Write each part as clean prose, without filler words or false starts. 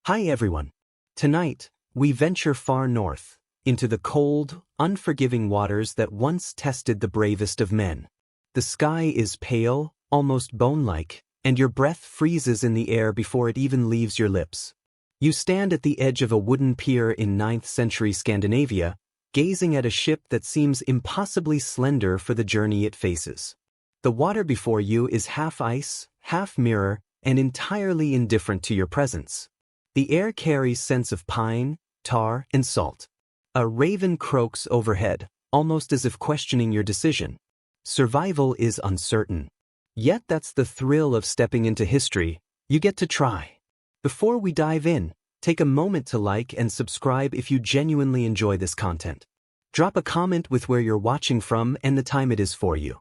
Hi everyone. Tonight, we venture far north, into the cold, unforgiving waters that once tested the bravest of men. The sky is pale, almost bone-like, and your breath freezes in the air before it even leaves your lips. You stand at the edge of a wooden pier in 9th century Scandinavia, gazing at a ship that seems impossibly slender for the journey it faces. The water before you is half ice, half mirror, and entirely indifferent to your presence. The air carries scents of pine, tar, and salt. A raven croaks overhead, almost as if questioning your decision. Survival is uncertain. Yet that's the thrill of stepping into history. You get to try. Before we dive in, take a moment to like and subscribe if you genuinely enjoy this content. Drop a comment with where you're watching from and the time it is for you.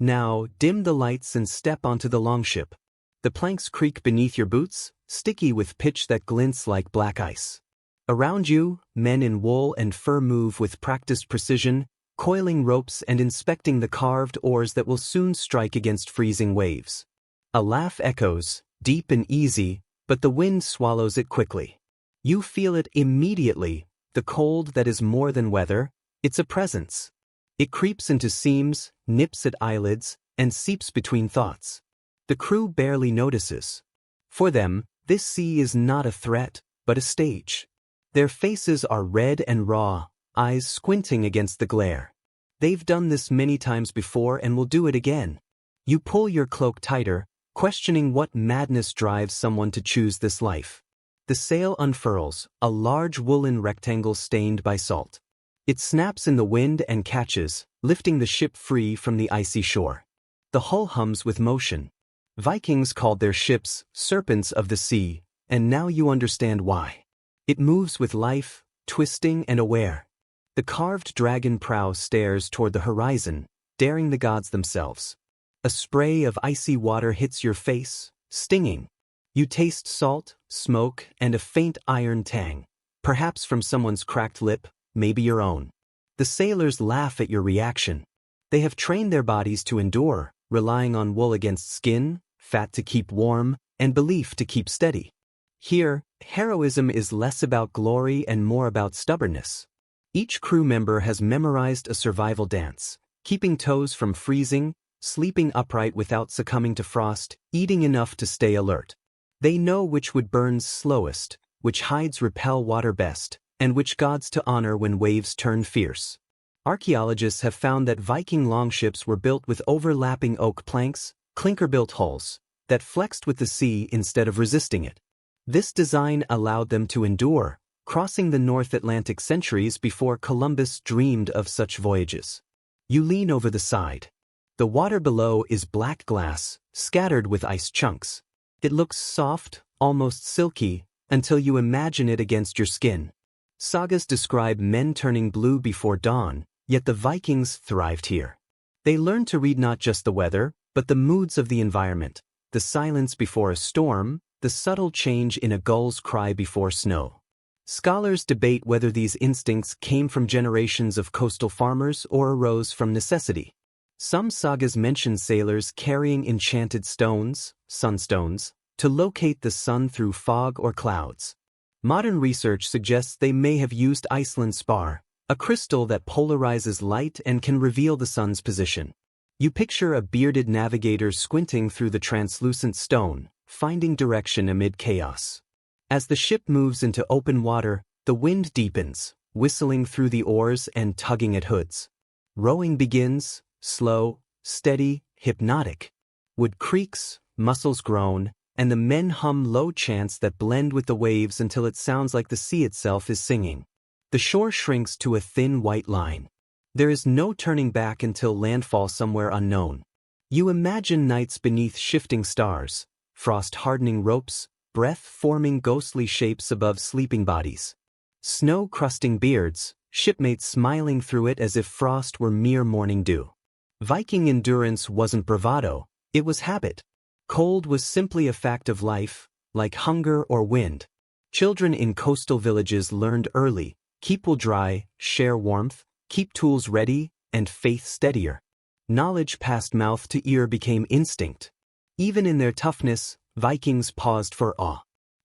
Now, dim the lights and step onto the longship. The planks creak beneath your boots, sticky with pitch that glints like black ice. Around you, men in wool and fur move with practiced precision, coiling ropes and inspecting the carved oars that will soon strike against freezing waves. A laugh echoes, deep and easy, but the wind swallows it quickly. You feel it immediately, the cold that is more than weather, it's a presence. It creeps into seams, nips at eyelids, and seeps between thoughts. The crew barely notices. For them, this sea is not a threat, but a stage. Their faces are red and raw, eyes squinting against the glare. They've done this many times before and will do it again. You pull your cloak tighter, questioning what madness drives someone to choose this life. The sail unfurls, a large woolen rectangle stained by salt. It snaps in the wind and catches, lifting the ship free from the icy shore. The hull hums with motion. Vikings called their ships serpents of the sea, and now you understand why. It moves with life, twisting and aware. The carved dragon prow stares toward the horizon, daring the gods themselves. A spray of icy water hits your face, stinging. You taste salt, smoke, and a faint iron tang, perhaps from someone's cracked lip, maybe your own. The sailors laugh at your reaction. They have trained their bodies to endure, relying on wool against skin, fat to keep warm, and belief to keep steady. Here, heroism is less about glory and more about stubbornness. Each crew member has memorized a survival dance, keeping toes from freezing, sleeping upright without succumbing to frost, eating enough to stay alert. They know which wood burns slowest, which hides repel water best, and which gods to honor when waves turn fierce. Archaeologists have found that Viking longships were built with overlapping oak planks, clinker-built hulls, that flexed with the sea instead of resisting it. This design allowed them to endure, crossing the North Atlantic centuries before Columbus dreamed of such voyages. You lean over the side. The water below is black glass, scattered with ice chunks. It looks soft, almost silky, until you imagine it against your skin. Sagas describe men turning blue before dawn, yet the Vikings thrived here. They learned to read not just the weather, but the moods of the environment, the silence before a storm, the subtle change in a gull's cry before snow. Scholars debate whether these instincts came from generations of coastal farmers or arose from necessity. Some sagas mention sailors carrying enchanted stones, sunstones, to locate the sun through fog or clouds. Modern research suggests they may have used Iceland spar, a crystal that polarizes light and can reveal the sun's position. You picture a bearded navigator squinting through the translucent stone, finding direction amid chaos. As the ship moves into open water, the wind deepens, whistling through the oars and tugging at hoods. Rowing begins, slow, steady, hypnotic. Wood creaks, muscles groan, and the men hum low chants that blend with the waves until it sounds like the sea itself is singing. The shore shrinks to a thin white line. There is no turning back until landfall somewhere unknown. You imagine nights beneath shifting stars, frost-hardening ropes, breath-forming ghostly shapes above sleeping bodies. Snow-crusting beards, shipmates smiling through it as if frost were mere morning dew. Viking endurance wasn't bravado, it was habit. Cold was simply a fact of life, like hunger or wind. Children in coastal villages learned early, keep wool dry, share warmth, keep tools ready, and faith steadier. Knowledge passed mouth to ear became instinct. Even in their toughness, Vikings paused for awe.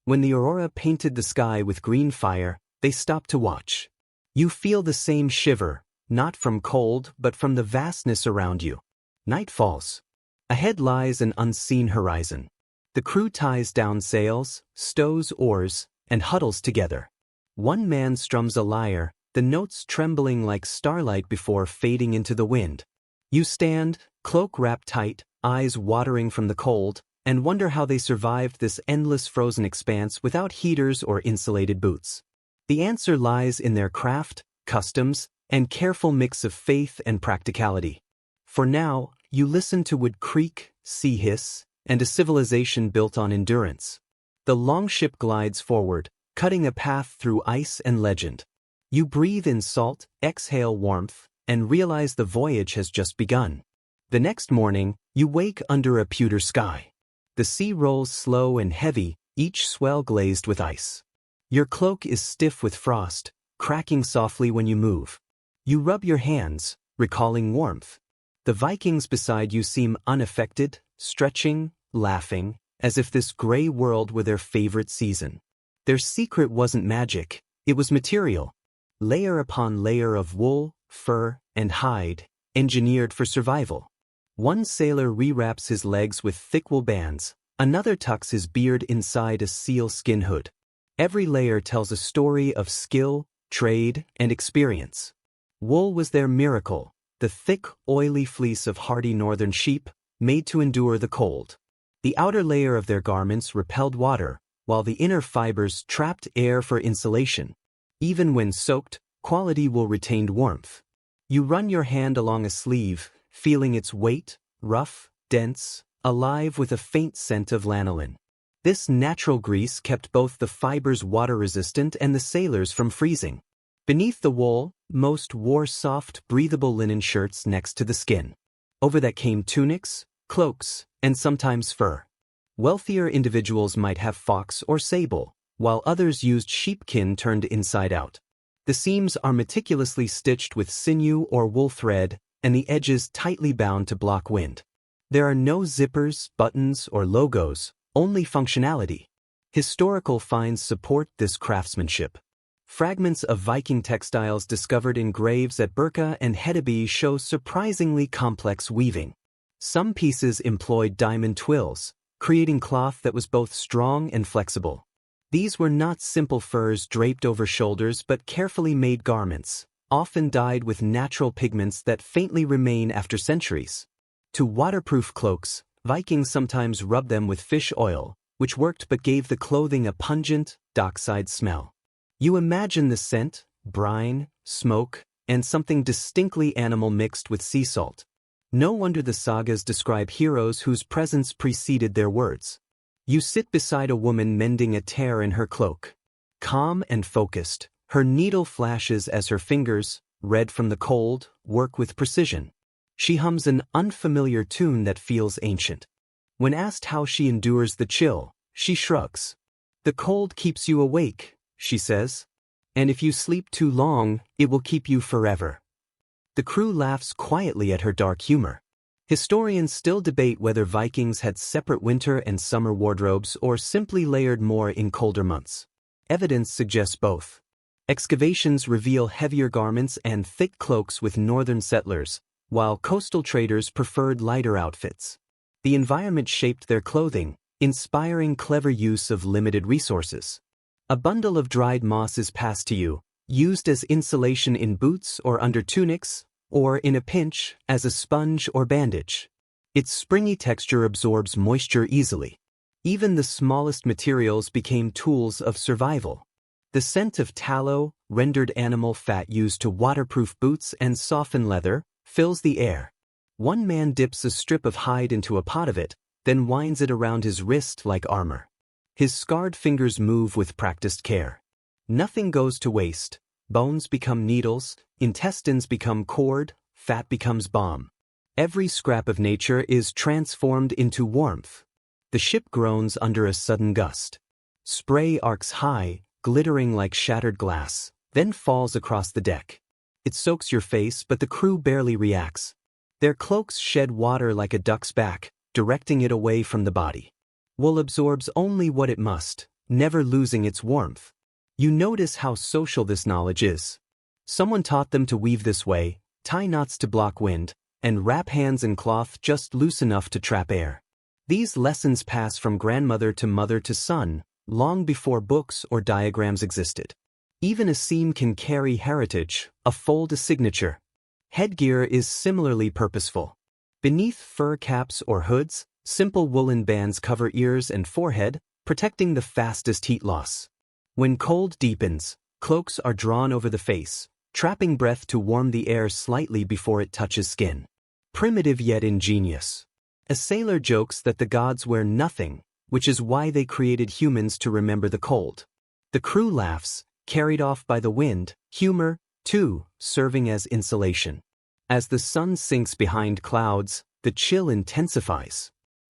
When the aurora painted the sky with green fire, they stopped to watch. You feel the same shiver, not from cold but from the vastness around you. Night falls. Ahead lies an unseen horizon. The crew ties down sails, stows oars, and huddles together. One man strums a lyre, the notes trembling like starlight before fading into the wind. You stand, cloak wrapped tight, eyes watering from the cold, and wonder how they survived this endless frozen expanse without heaters or insulated boots. The answer lies in their craft, customs, and careful mix of faith and practicality. For now, you listen to wood creak, sea hiss, and a civilization built on endurance. The longship glides forward, cutting a path through ice and legend. You breathe in salt, exhale warmth, and realize the voyage has just begun. The next morning, you wake under a pewter sky. The sea rolls slow and heavy, each swell glazed with ice. Your cloak is stiff with frost, cracking softly when you move. You rub your hands, recalling warmth. The Vikings beside you seem unaffected, stretching, laughing, as if this gray world were their favorite season. Their secret wasn't magic, it was material. Layer upon layer of wool, fur, and hide, engineered for survival. One sailor rewraps his legs with thick wool bands, another tucks his beard inside a seal skin hood. Every layer tells a story of skill, trade, and experience. Wool was their miracle, the thick, oily fleece of hardy northern sheep, made to endure the cold. The outer layer of their garments repelled water, while the inner fibers trapped air for insulation. Even when soaked, quality wool retained warmth. You run your hand along a sleeve, feeling its weight, rough, dense, alive with a faint scent of lanolin. This natural grease kept both the fibers water-resistant and the sailors from freezing. Beneath the wool, most wore soft, breathable linen shirts next to the skin. Over that came tunics, cloaks, and sometimes fur. Wealthier individuals might have fox or sable, while others used sheepskin turned inside out. The seams are meticulously stitched with sinew or wool thread, and the edges tightly bound to block wind. There are no zippers, buttons, or logos, only functionality. Historical finds support this craftsmanship. Fragments of Viking textiles discovered in graves at Birka and Hedeby show surprisingly complex weaving. Some pieces employed diamond twills, creating cloth that was both strong and flexible. These were not simple furs draped over shoulders but carefully made garments, often dyed with natural pigments that faintly remain after centuries. To waterproof cloaks, Vikings sometimes rubbed them with fish oil, which worked but gave the clothing a pungent, dockside smell. You imagine the scent, brine, smoke, and something distinctly animal mixed with sea salt. No wonder the sagas describe heroes whose presence preceded their words. You sit beside a woman mending a tear in her cloak. Calm and focused, her needle flashes as her fingers, red from the cold, work with precision. She hums an unfamiliar tune that feels ancient. When asked how she endures the chill, she shrugs. "The cold keeps you awake," she says. "And if you sleep too long, it will keep you forever." The crew laughs quietly at her dark humor. Historians still debate whether Vikings had separate winter and summer wardrobes or simply layered more in colder months. Evidence suggests both. Excavations reveal heavier garments and thick cloaks with northern settlers, while coastal traders preferred lighter outfits. The environment shaped their clothing, inspiring clever use of limited resources. A bundle of dried moss is passed to you, used as insulation in boots or under tunics, or in a pinch, as a sponge or bandage. Its springy texture absorbs moisture easily. Even the smallest materials became tools of survival. The scent of tallow, rendered animal fat used to waterproof boots and soften leather, fills the air. One man dips a strip of hide into a pot of it, then winds it around his wrist like armor. His scarred fingers move with practiced care. Nothing goes to waste. Bones become needles, intestines become cord, fat becomes balm. Every scrap of nature is transformed into warmth. The ship groans under a sudden gust. Spray arcs high, glittering like shattered glass, then falls across the deck. It soaks your face, but the crew barely reacts. Their cloaks shed water like a duck's back, directing it away from the body. Wool absorbs only what it must, never losing its warmth. You notice how social this knowledge is. Someone taught them to weave this way, tie knots to block wind, and wrap hands in cloth just loose enough to trap air. These lessons pass from grandmother to mother to son, long before books or diagrams existed. Even a seam can carry heritage, a fold a signature. Headgear is similarly purposeful. Beneath fur caps or hoods, simple woolen bands cover ears and forehead, protecting the fastest heat loss. When cold deepens, cloaks are drawn over the face, trapping breath to warm the air slightly before it touches skin. Primitive yet ingenious. A sailor jokes that the gods wear nothing, which is why they created humans to remember the cold. The crew laughs, carried off by the wind, humor, too, serving as insulation. As the sun sinks behind clouds, the chill intensifies.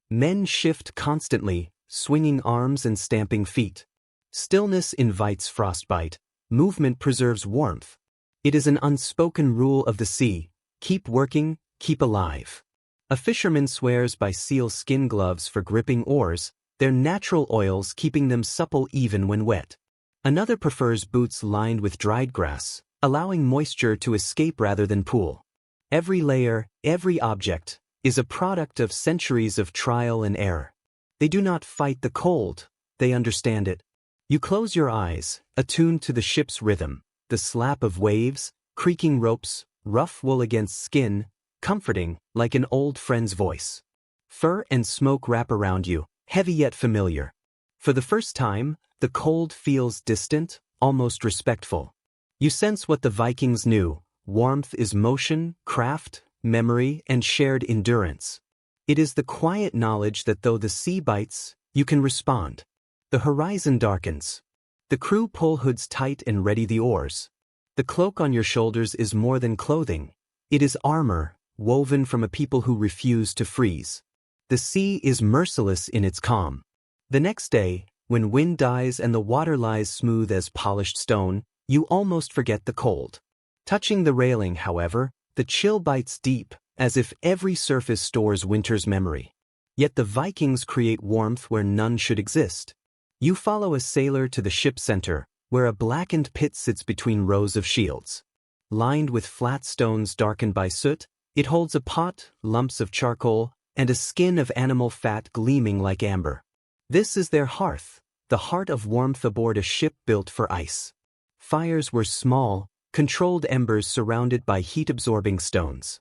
Men shift constantly, swinging arms and stamping feet. Stillness invites frostbite, movement preserves warmth. It is an unspoken rule of the sea: keep working, keep alive. A fisherman swears by seal skin gloves for gripping oars, their natural oils keeping them supple even when wet. Another prefers boots lined with dried grass, allowing moisture to escape rather than pool. Every layer, every object, is a product of centuries of trial and error. They do not fight the cold, they understand it. You close your eyes, attuned to the ship's rhythm, the slap of waves, creaking ropes, rough wool against skin, comforting, like an old friend's voice. Fur and smoke wrap around you, heavy yet familiar. For the first time, the cold feels distant, almost respectful. You sense what the Vikings knew: warmth is motion, craft, memory, and shared endurance. It is the quiet knowledge that though the sea bites, you can respond. The horizon darkens. The crew pull hoods tight and ready the oars. The cloak on your shoulders is more than clothing. It is armor, woven from a people who refuse to freeze. The sea is merciless in its calm. The next day, when wind dies and the water lies smooth as polished stone, you almost forget the cold. Touching the railing, however, the chill bites deep, as if every surface stores winter's memory. Yet the Vikings create warmth where none should exist. You follow a sailor to the ship's center, where a blackened pit sits between rows of shields. Lined with flat stones darkened by soot, it holds a pot, lumps of charcoal, and a skin of animal fat gleaming like amber. This is their hearth, the heart of warmth aboard a ship built for ice. Fires were small, controlled embers surrounded by heat-absorbing stones.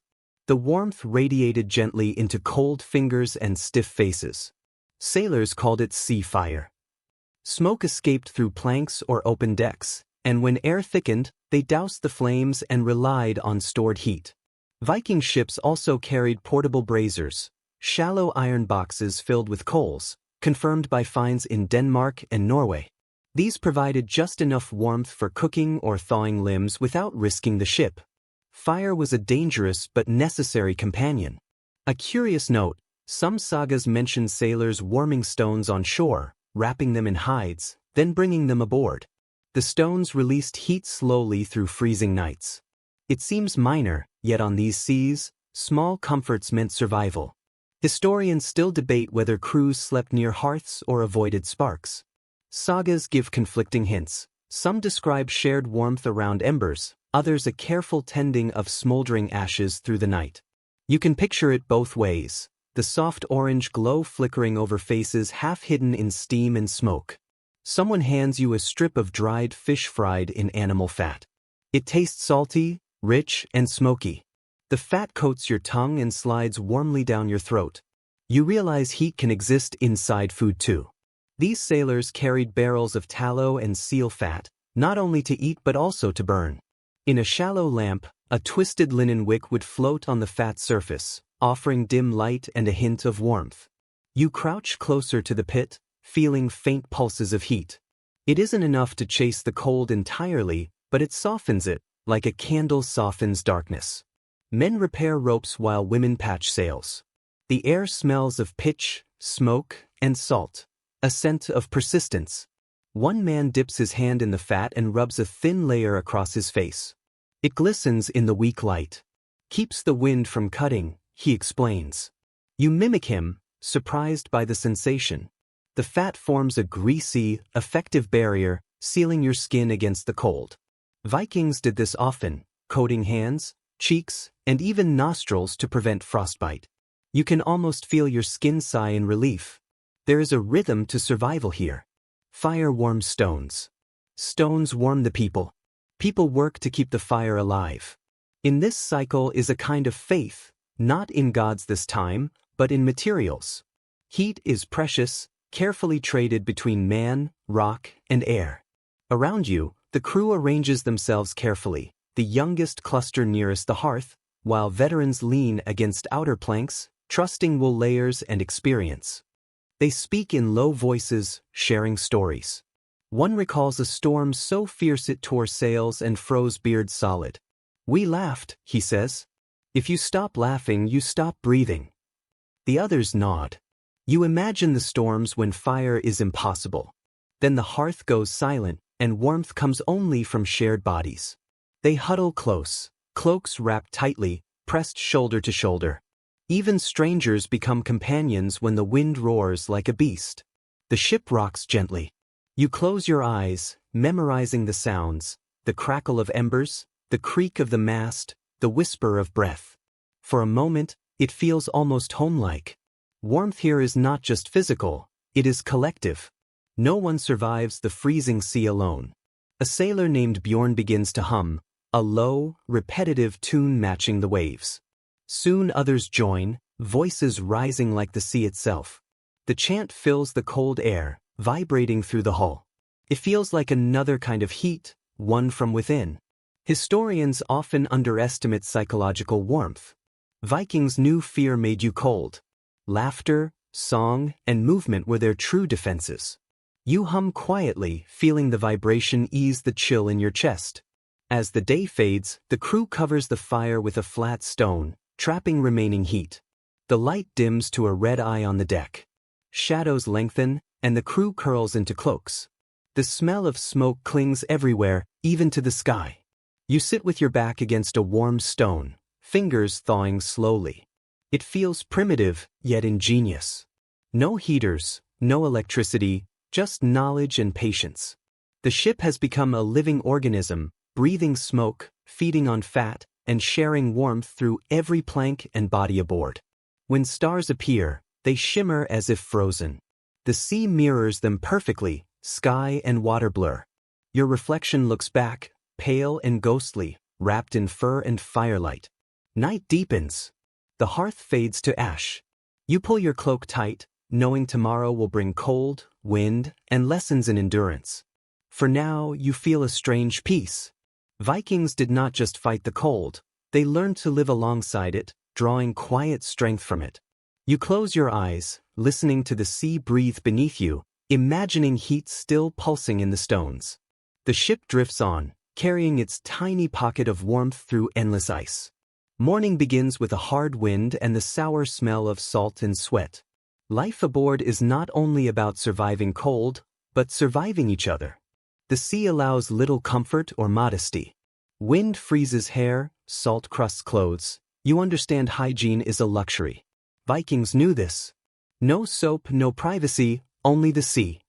The warmth radiated gently into cold fingers and stiff faces. Sailors called it sea fire. Smoke escaped through planks or open decks, and when air thickened, they doused the flames and relied on stored heat. Viking ships also carried portable braziers, shallow iron boxes filled with coals, confirmed by finds in Denmark and Norway. These provided just enough warmth for cooking or thawing limbs without risking the ship. Fire was a dangerous but necessary companion. A curious note: some sagas mention sailors warming stones on shore, wrapping them in hides, then bringing them aboard. The stones released heat slowly through freezing nights. It seems minor, yet on these seas, small comforts meant survival. Historians still debate whether crews slept near hearths or avoided sparks. Sagas give conflicting hints. Some describe shared warmth around embers, others a careful tending of smoldering ashes through the night. You can picture it both ways: the soft orange glow flickering over faces half hidden in steam and smoke. Someone hands you a strip of dried fish fried in animal fat. It tastes salty, rich, and smoky. The fat coats your tongue and slides warmly down your throat. You realize heat can exist inside food too. These sailors carried barrels of tallow and seal fat, not only to eat but also to burn. In a shallow lamp, a twisted linen wick would float on the fat surface, offering dim light and a hint of warmth. You crouch closer to the pit, feeling faint pulses of heat. It isn't enough to chase the cold entirely, but it softens it, like a candle softens darkness. Men repair ropes while women patch sails. The air smells of pitch, smoke, and salt, a scent of persistence. One man dips his hand in the fat and rubs a thin layer across his face. It glistens in the weak light. Keeps the wind from cutting, he explains. You mimic him, surprised by the sensation. The fat forms a greasy, effective barrier, sealing your skin against the cold. Vikings did this often, coating hands, cheeks, and even nostrils to prevent frostbite. You can almost feel your skin sigh in relief. There is a rhythm to survival here. Fire warms stones. Stones warm the people. People work to keep the fire alive. In this cycle is a kind of faith, not in gods this time, but in materials. Heat is precious, carefully traded between man, rock, and air. Around you, the crew arranges themselves carefully, the youngest cluster nearest the hearth, while veterans lean against outer planks, trusting wool layers and experience. They speak in low voices, sharing stories. One recalls a storm so fierce it tore sails and froze beards solid. "We laughed," he says. "If you stop laughing, you stop breathing." The others nod. You imagine the storms when fire is impossible. Then the hearth goes silent, and warmth comes only from shared bodies. They huddle close, cloaks wrapped tightly, pressed shoulder to shoulder. Even strangers become companions when the wind roars like a beast. The ship rocks gently. You close your eyes, memorizing the sounds, the crackle of embers, the creak of the mast, the whisper of breath. For a moment, it feels almost homelike. Warmth here is not just physical, it is collective. No one survives the freezing sea alone. A sailor named Bjorn begins to hum, a low, repetitive tune matching the waves. Soon others join, voices rising like the sea itself. The chant fills the cold air, vibrating through the hull. It feels like another kind of heat, one from within. Historians often underestimate psychological warmth. Vikings knew fear made you cold. Laughter, song, and movement were their true defenses. You hum quietly, feeling the vibration ease the chill in your chest. As the day fades, the crew covers the fire with a flat stone, trapping remaining heat. The light dims to a red eye on the deck. Shadows lengthen, and the crew curls into cloaks. The smell of smoke clings everywhere, even to the sky. You sit with your back against a warm stone, fingers thawing slowly. It feels primitive, yet ingenious. No heaters, no electricity, just knowledge and patience. The ship has become a living organism, breathing smoke, feeding on fat, and sharing warmth through every plank and body aboard. When stars appear, they shimmer as if frozen. The sea mirrors them perfectly, sky and water blur. Your reflection looks back, pale and ghostly, wrapped in fur and firelight. Night deepens. The hearth fades to ash. You pull your cloak tight, knowing tomorrow will bring cold, wind, and lessons in endurance. For now, you feel a strange peace. Vikings did not just fight the cold, they learned to live alongside it, drawing quiet strength from it. You close your eyes, listening to the sea breathe beneath you, imagining heat still pulsing in the stones. The ship drifts on, carrying its tiny pocket of warmth through endless ice. Morning begins with a hard wind and the sour smell of salt and sweat. Life aboard is not only about surviving cold, but surviving each other. The sea allows little comfort or modesty. Wind freezes hair, salt crusts clothes. You understand hygiene is a luxury. Vikings knew this. No soap, no privacy, only the sea.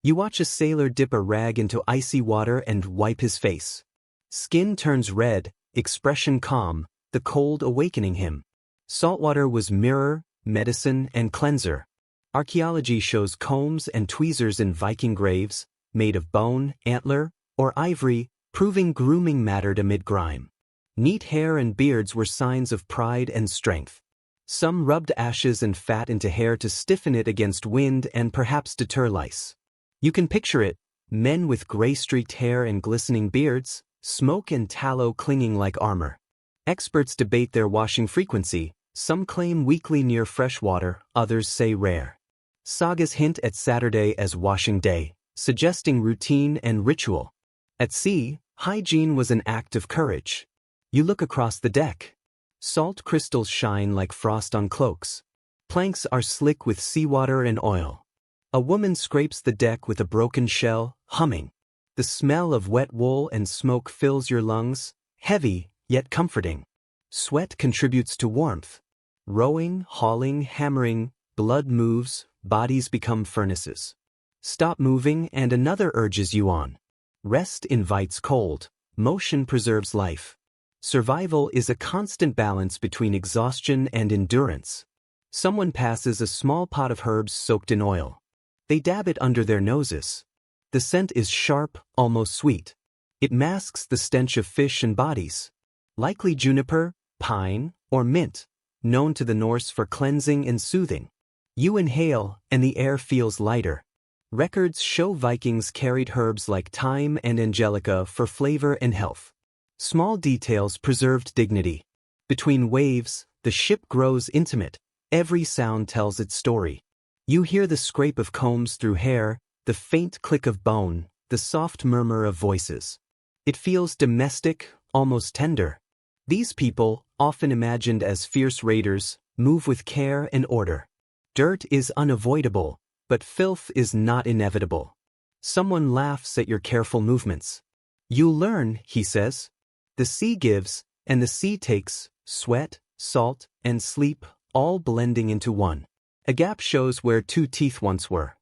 You watch a sailor dip a rag into icy water and wipe his face. Skin turns red, expression calm, the cold awakening him. Saltwater was mirror, medicine, and cleanser. Archaeology shows combs and tweezers in Viking graves, made of bone, antler, or ivory, proving grooming mattered amid grime. Neat hair and beards were signs of pride and strength. Some rubbed ashes and fat into hair to stiffen it against wind and perhaps deter lice. You can picture it, men with gray-streaked hair and glistening beards, smoke and tallow clinging like armor. Experts debate their washing frequency. Some claim weekly near fresh water, others say rare. Sagas hint at Saturday as washing day, suggesting routine and ritual. At sea, hygiene was an act of courage. You look across the deck. Salt crystals shine like frost on cloaks. Planks are slick with seawater and oil. A woman scrapes the deck with a broken shell, humming. The smell of wet wool and smoke fills your lungs, heavy, yet comforting. Sweat contributes to warmth. Rowing, hauling, hammering, blood moves, bodies become furnaces. Stop moving and another urges you on. Rest invites cold, motion preserves life. Survival is a constant balance between exhaustion and endurance. Someone passes a small pot of herbs soaked in oil. They dab it under their noses. The scent is sharp, almost sweet. It masks the stench of fish and bodies. Likely juniper, pine, or mint, known to the Norse for cleansing and soothing. You inhale, and the air feels lighter. Records show Vikings carried herbs like thyme and angelica for flavor and health. Small details preserved dignity. Between waves, the ship grows intimate. Every sound tells its story. You hear the scrape of combs through hair, the faint click of bone, the soft murmur of voices. It feels domestic, almost tender. These people, often imagined as fierce raiders, move with care and order. Dirt is unavoidable, but filth is not inevitable. Someone laughs at your careful movements. You'll learn, he says. The sea gives, and the sea takes, sweat, salt, and sleep, all blending into one. A gap shows where two teeth once were.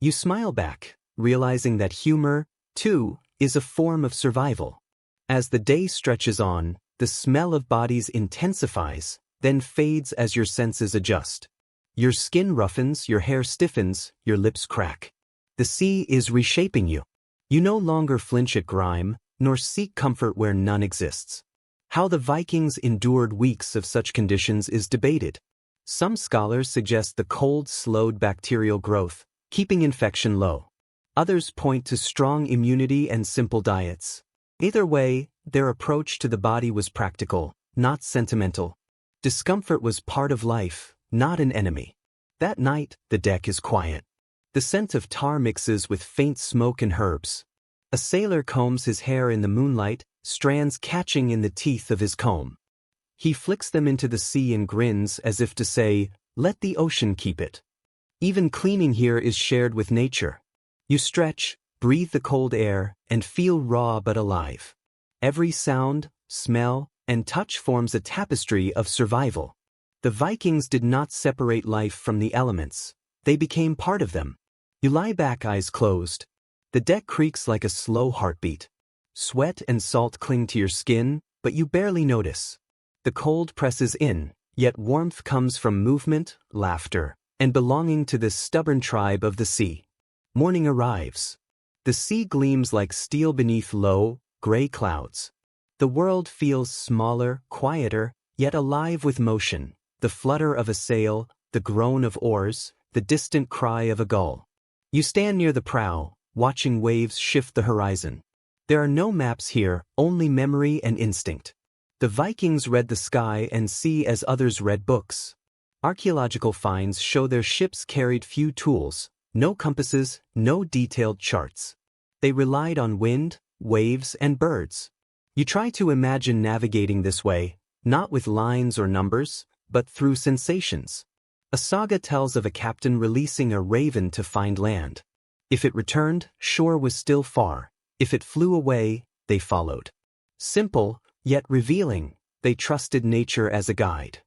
You smile back, realizing that humor, too, is a form of survival. As the day stretches on, the smell of bodies intensifies, then fades as your senses adjust. Your skin roughens, your hair stiffens, your lips crack. The sea is reshaping you. You no longer flinch at grime, nor seek comfort where none exists. How the Vikings endured weeks of such conditions is debated. Some scholars suggest the cold slowed bacterial growth, keeping infection low. Others point to strong immunity and simple diets. Either way, their approach to the body was practical, not sentimental. Discomfort was part of life, not an enemy. That night, the deck is quiet. The scent of tar mixes with faint smoke and herbs. A sailor combs his hair in the moonlight, strands catching in the teeth of his comb. He flicks them into the sea and grins as if to say, "Let the ocean keep it." Even cleaning here is shared with nature. You stretch, breathe the cold air, and feel raw but alive. Every sound, smell, and touch forms a tapestry of survival. The Vikings did not separate life from the elements. They became part of them. You lie back, eyes closed. The deck creaks like a slow heartbeat. Sweat and salt cling to your skin, but you barely notice. The cold presses in, yet warmth comes from movement, laughter, and belonging to this stubborn tribe of the sea. Morning arrives. The sea gleams like steel beneath low, gray clouds. The world feels smaller, quieter, yet alive with motion. The flutter of a sail, the groan of oars, the distant cry of a gull. You stand near the prow, watching waves shift the horizon. There are no maps here, only memory and instinct. The Vikings read the sky and sea as others read books. Archaeological finds show their ships carried few tools, no compasses, no detailed charts. They relied on wind, waves, and birds. You try to imagine navigating this way, not with lines or numbers, but through sensations. A saga tells of a captain releasing a raven to find land. If it returned, shore was still far. If it flew away, they followed. Simple, yet revealing, they trusted nature as a guide.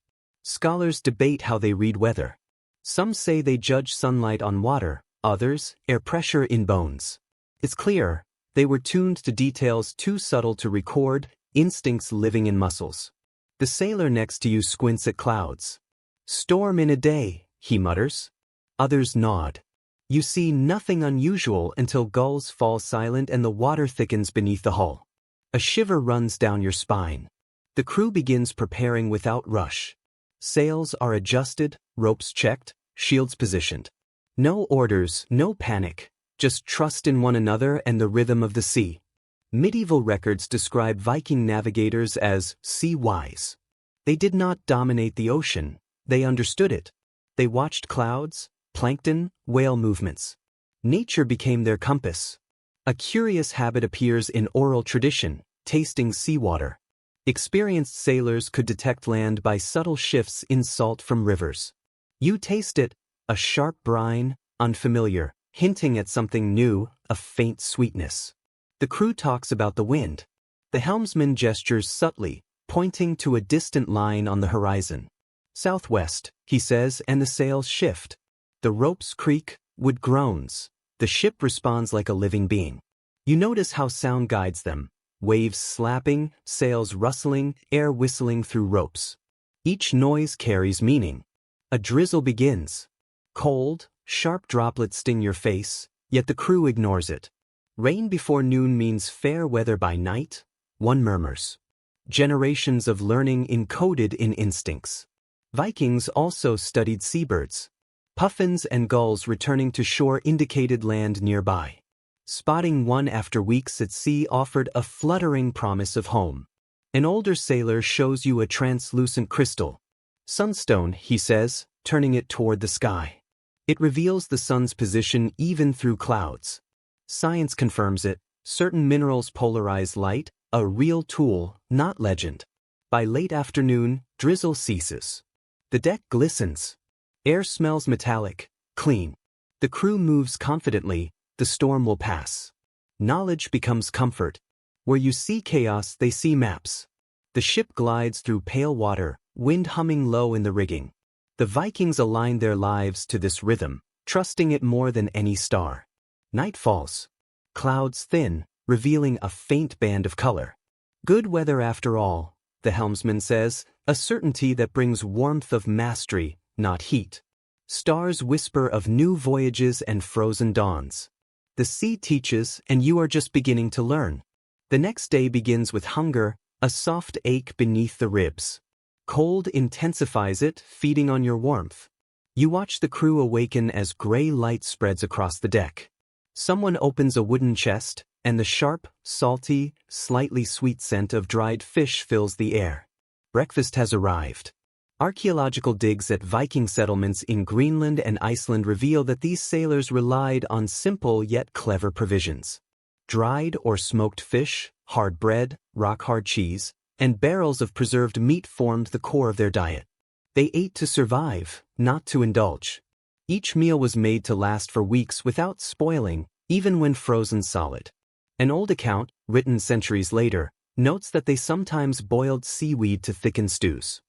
Scholars debate how they read weather. Some say they judge sunlight on water, others, air pressure in bones. It's clear, they were tuned to details too subtle to record, instincts living in muscles. The sailor next to you squints at clouds. "Storm in a day," he mutters. Others nod. You see nothing unusual until gulls fall silent and the water thickens beneath the hull. A shiver runs down your spine. The crew begins preparing without rush. Sails are adjusted, ropes checked, shields positioned. No orders, no panic, just trust in one another and the rhythm of the sea. Medieval records describe Viking navigators as sea-wise. They did not dominate the ocean, they understood it. They watched clouds, plankton, whale movements. Nature became their compass. A curious habit appears in oral tradition, tasting seawater. Experienced sailors could detect land by subtle shifts in salt from rivers. You taste it, a sharp brine, unfamiliar, hinting at something new, a faint sweetness. The crew talks about the wind. The helmsman gestures subtly, pointing to a distant line on the horizon. "Southwest," he says, and the sails shift. The ropes creak, wood groans. The ship responds like a living being. You notice how sound guides them. Waves slapping, sails rustling, air whistling through ropes. Each noise carries meaning. A drizzle begins. Cold, sharp droplets sting your face, yet the crew ignores it. Rain before noon means fair weather by night, one murmurs. Generations of learning encoded in instincts. Vikings also studied seabirds. Puffins and gulls returning to shore indicated land nearby. Spotting one after weeks at sea offered a fluttering promise of home. An older sailor shows you a translucent crystal. Sunstone, he says, turning it toward the sky. It reveals the sun's position even through clouds. Science confirms it. Certain minerals polarize light, a real tool, not legend. By late afternoon, drizzle ceases. The deck glistens. Air smells metallic, clean. The crew moves confidently. The storm will pass. Knowledge becomes comfort. Where you see chaos, they see maps. The ship glides through pale water, wind humming low in the rigging. The Vikings align their lives to this rhythm, trusting it more than any star. Night falls. Clouds thin, revealing a faint band of color. Good weather after all, the helmsman says, a certainty that brings warmth of mastery, not heat. Stars whisper of new voyages and frozen dawns. The sea teaches, and you are just beginning to learn. The next day begins with hunger, a soft ache beneath the ribs. Cold intensifies it, feeding on your warmth. You watch the crew awaken as gray light spreads across the deck. Someone opens a wooden chest, and the sharp, salty, slightly sweet scent of dried fish fills the air. Breakfast has arrived. Archaeological digs at Viking settlements in Greenland and Iceland reveal that these sailors relied on simple yet clever provisions. Dried or smoked fish, hard bread, rock-hard cheese, and barrels of preserved meat formed the core of their diet. They ate to survive, not to indulge. Each meal was made to last for weeks without spoiling, even when frozen solid. An old account, written centuries later, notes that they sometimes boiled seaweed to thicken stews.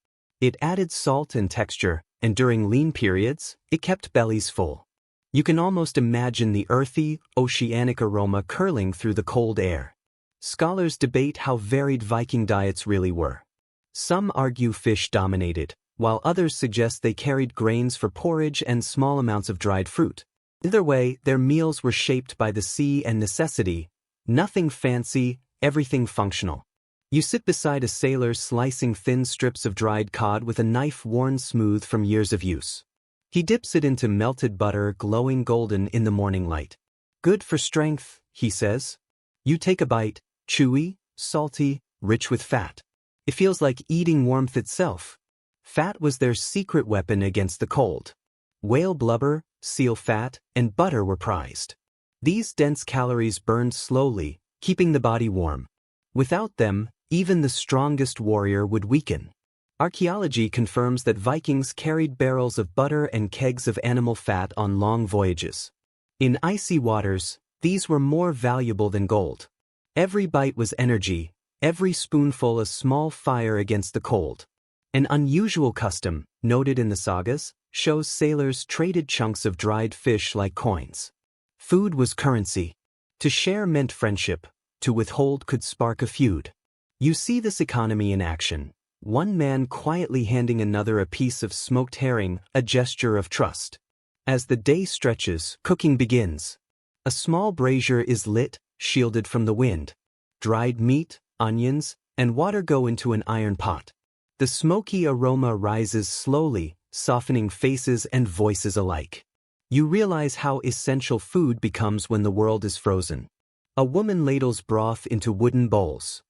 It added salt and texture, and during lean periods, it kept bellies full. You can almost imagine the earthy, oceanic aroma curling through the cold air. Scholars debate how varied Viking diets really were. Some argue fish dominated, while others suggest they carried grains for porridge and small amounts of dried fruit. Either way, their meals were shaped by the sea and necessity. Nothing fancy, everything functional. You sit beside a sailor slicing thin strips of dried cod with a knife worn smooth from years of use. He dips it into melted butter glowing golden in the morning light. Good for strength, he says. You take a bite, chewy, salty, rich with fat. It feels like eating warmth itself. Fat was their secret weapon against the cold. Whale blubber, seal fat, and butter were prized. These dense calories burned slowly, keeping the body warm. Without them, even the strongest warrior would weaken. Archaeology confirms that Vikings carried barrels of butter and kegs of animal fat on long voyages. In icy waters, these were more valuable than gold. Every bite was energy, every spoonful a small fire against the cold. An unusual custom, noted in the sagas, shows sailors traded chunks of dried fish like coins. Food was currency. To share meant friendship, to withhold could spark a feud. You see this economy in action, one man quietly handing another a piece of smoked herring, a gesture of trust. As the day stretches, cooking begins. A small brazier is lit, shielded from the wind. Dried meat, onions, and water go into an iron pot. The smoky aroma rises slowly, softening faces and voices alike. You realize how essential food becomes when the world is frozen. A woman ladles broth into wooden bowls.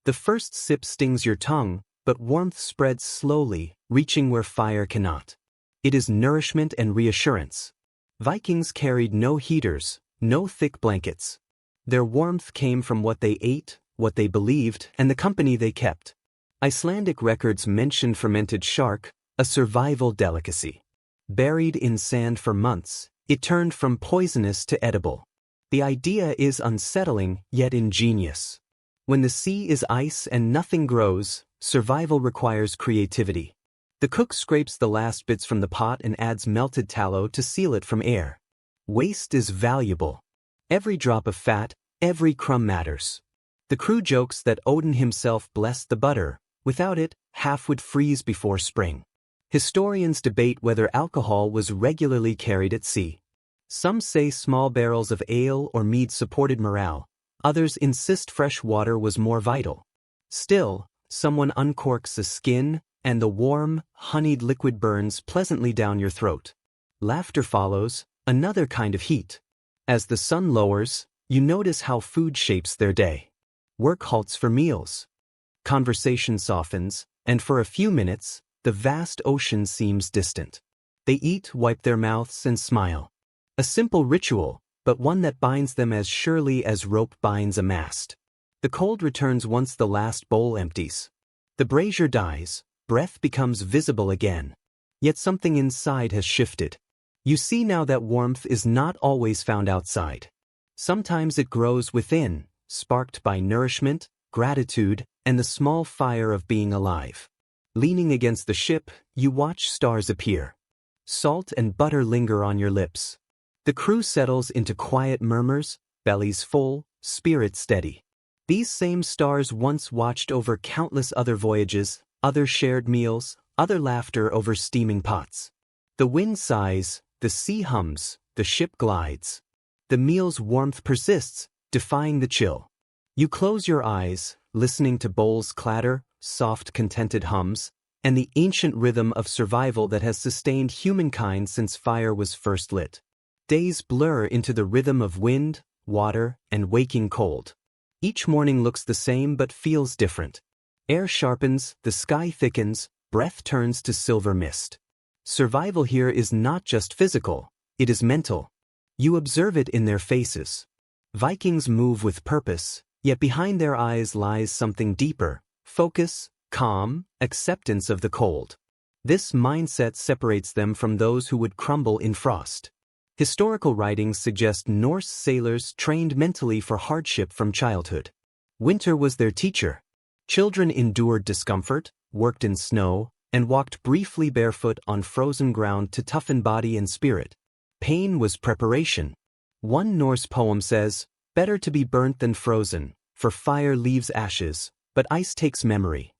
The first sip stings your tongue, but warmth spreads slowly, reaching where fire cannot. It is nourishment and reassurance. Vikings carried no heaters, no thick blankets. Their warmth came from what they ate, what they believed, and the company they kept. Icelandic records mention fermented shark, a survival delicacy. Buried in sand for months, it turned from poisonous to edible. The idea is unsettling, yet ingenious. When the sea is ice and nothing grows, survival requires creativity. The cook scrapes the last bits from the pot and adds melted tallow to seal it from air. Waste is valuable. Every drop of fat, every crumb matters. The crew jokes that Odin himself blessed the butter. Without it, half would freeze before spring. Historians debate whether alcohol was regularly carried at sea. Some say small barrels of ale or mead supported morale. Others insist fresh water was more vital. Still, someone uncorks a skin, and the warm, honeyed liquid burns pleasantly down your throat. Laughter follows, another kind of heat. As the sun lowers, you notice how food shapes their day. Work halts for meals. Conversation softens, and for a few minutes, the vast ocean seems distant. They eat, wipe their mouths, and smile. A simple ritual, but one that binds them as surely as rope binds a mast. The cold returns once the last bowl empties. The brazier dies, breath becomes visible again. Yet something inside has shifted. You see now that warmth is not always found outside. Sometimes it grows within, sparked by nourishment, gratitude, and the small fire of being alive. Leaning against the ship, you watch stars appear. Salt and butter linger on your lips. The crew settles into quiet murmurs, bellies full, spirits steady. These same stars once watched over countless other voyages, other shared meals, other laughter over steaming pots. The wind sighs, the sea hums, the ship glides. The meal's warmth persists, defying the chill. You close your eyes, listening to bowls clatter, soft contented hums, and the ancient rhythm of survival that has sustained humankind since fire was first lit. Days blur into the rhythm of wind, water, and waking cold. Each morning looks the same but feels different. Air sharpens, the sky thickens, breath turns to silver mist. Survival here is not just physical, it is mental. You observe it in their faces. Vikings move with purpose, yet behind their eyes lies something deeper: focus, calm, acceptance of the cold. This mindset separates them from those who would crumble in frost. Historical writings suggest Norse sailors trained mentally for hardship from childhood. Winter was their teacher. Children endured discomfort, worked in snow, and walked briefly barefoot on frozen ground to toughen body and spirit. Pain was preparation. One Norse poem says, "Better to be burnt than frozen, for fire leaves ashes, but ice takes memory."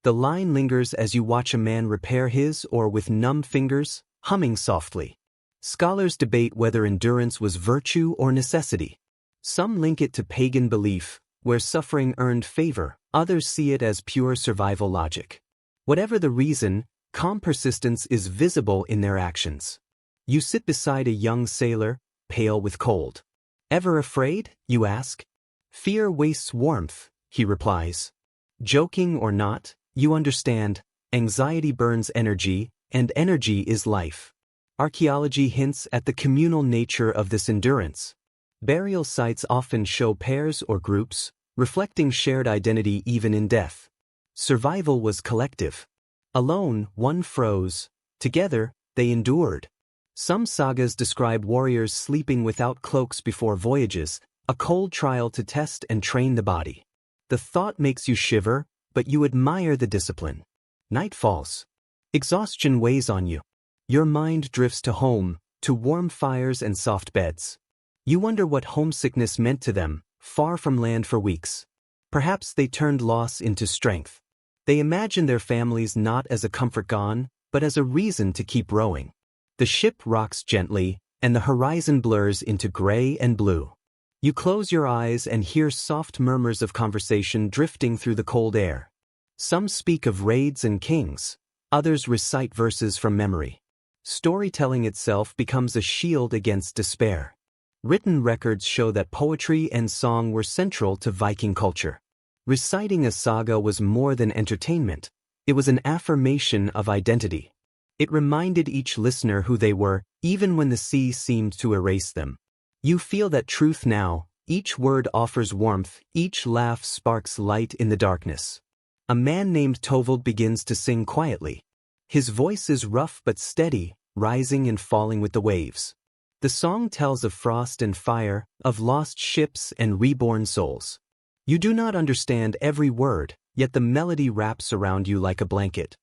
The line lingers as you watch a man repair his or with numb fingers, humming softly. Scholars debate whether endurance was virtue or necessity. Some link it to pagan belief, where suffering earned favor, others see it as pure survival logic. Whatever the reason, calm persistence is visible in their actions. You sit beside a young sailor, pale with cold. "Ever afraid?" you ask. "Fear wastes warmth," he replies. Joking or not, you understand, anxiety burns energy, and energy is life. Archaeology hints at the communal nature of this endurance. Burial sites often show pairs or groups, reflecting shared identity even in death. Survival was collective. Alone, one froze. Together, they endured. Some sagas describe warriors sleeping without cloaks before voyages, a cold trial to test and train the body. The thought makes you shiver, but you admire the discipline. Night falls. Exhaustion weighs on you. Your mind drifts to home, to warm fires and soft beds. You wonder what homesickness meant to them, far from land for weeks. Perhaps they turned loss into strength. They imagine their families not as a comfort gone, but as a reason to keep rowing. The ship rocks gently, and the horizon blurs into gray and blue. You close your eyes and hear soft murmurs of conversation drifting through the cold air. Some speak of raids and kings, others recite verses from memory. Storytelling itself becomes a shield against despair. Written records show that poetry and song were central to Viking culture. Reciting a saga was more than entertainment, it was an affirmation of identity. It reminded each listener who they were, even when the sea seemed to erase them. You feel that truth now, each word offers warmth, each laugh sparks light in the darkness. A man named Tovold begins to sing quietly. His voice is rough but steady, rising and falling with the waves. The song tells of frost and fire, of lost ships and reborn souls. You do not understand every word, yet the melody wraps around you like a blanket.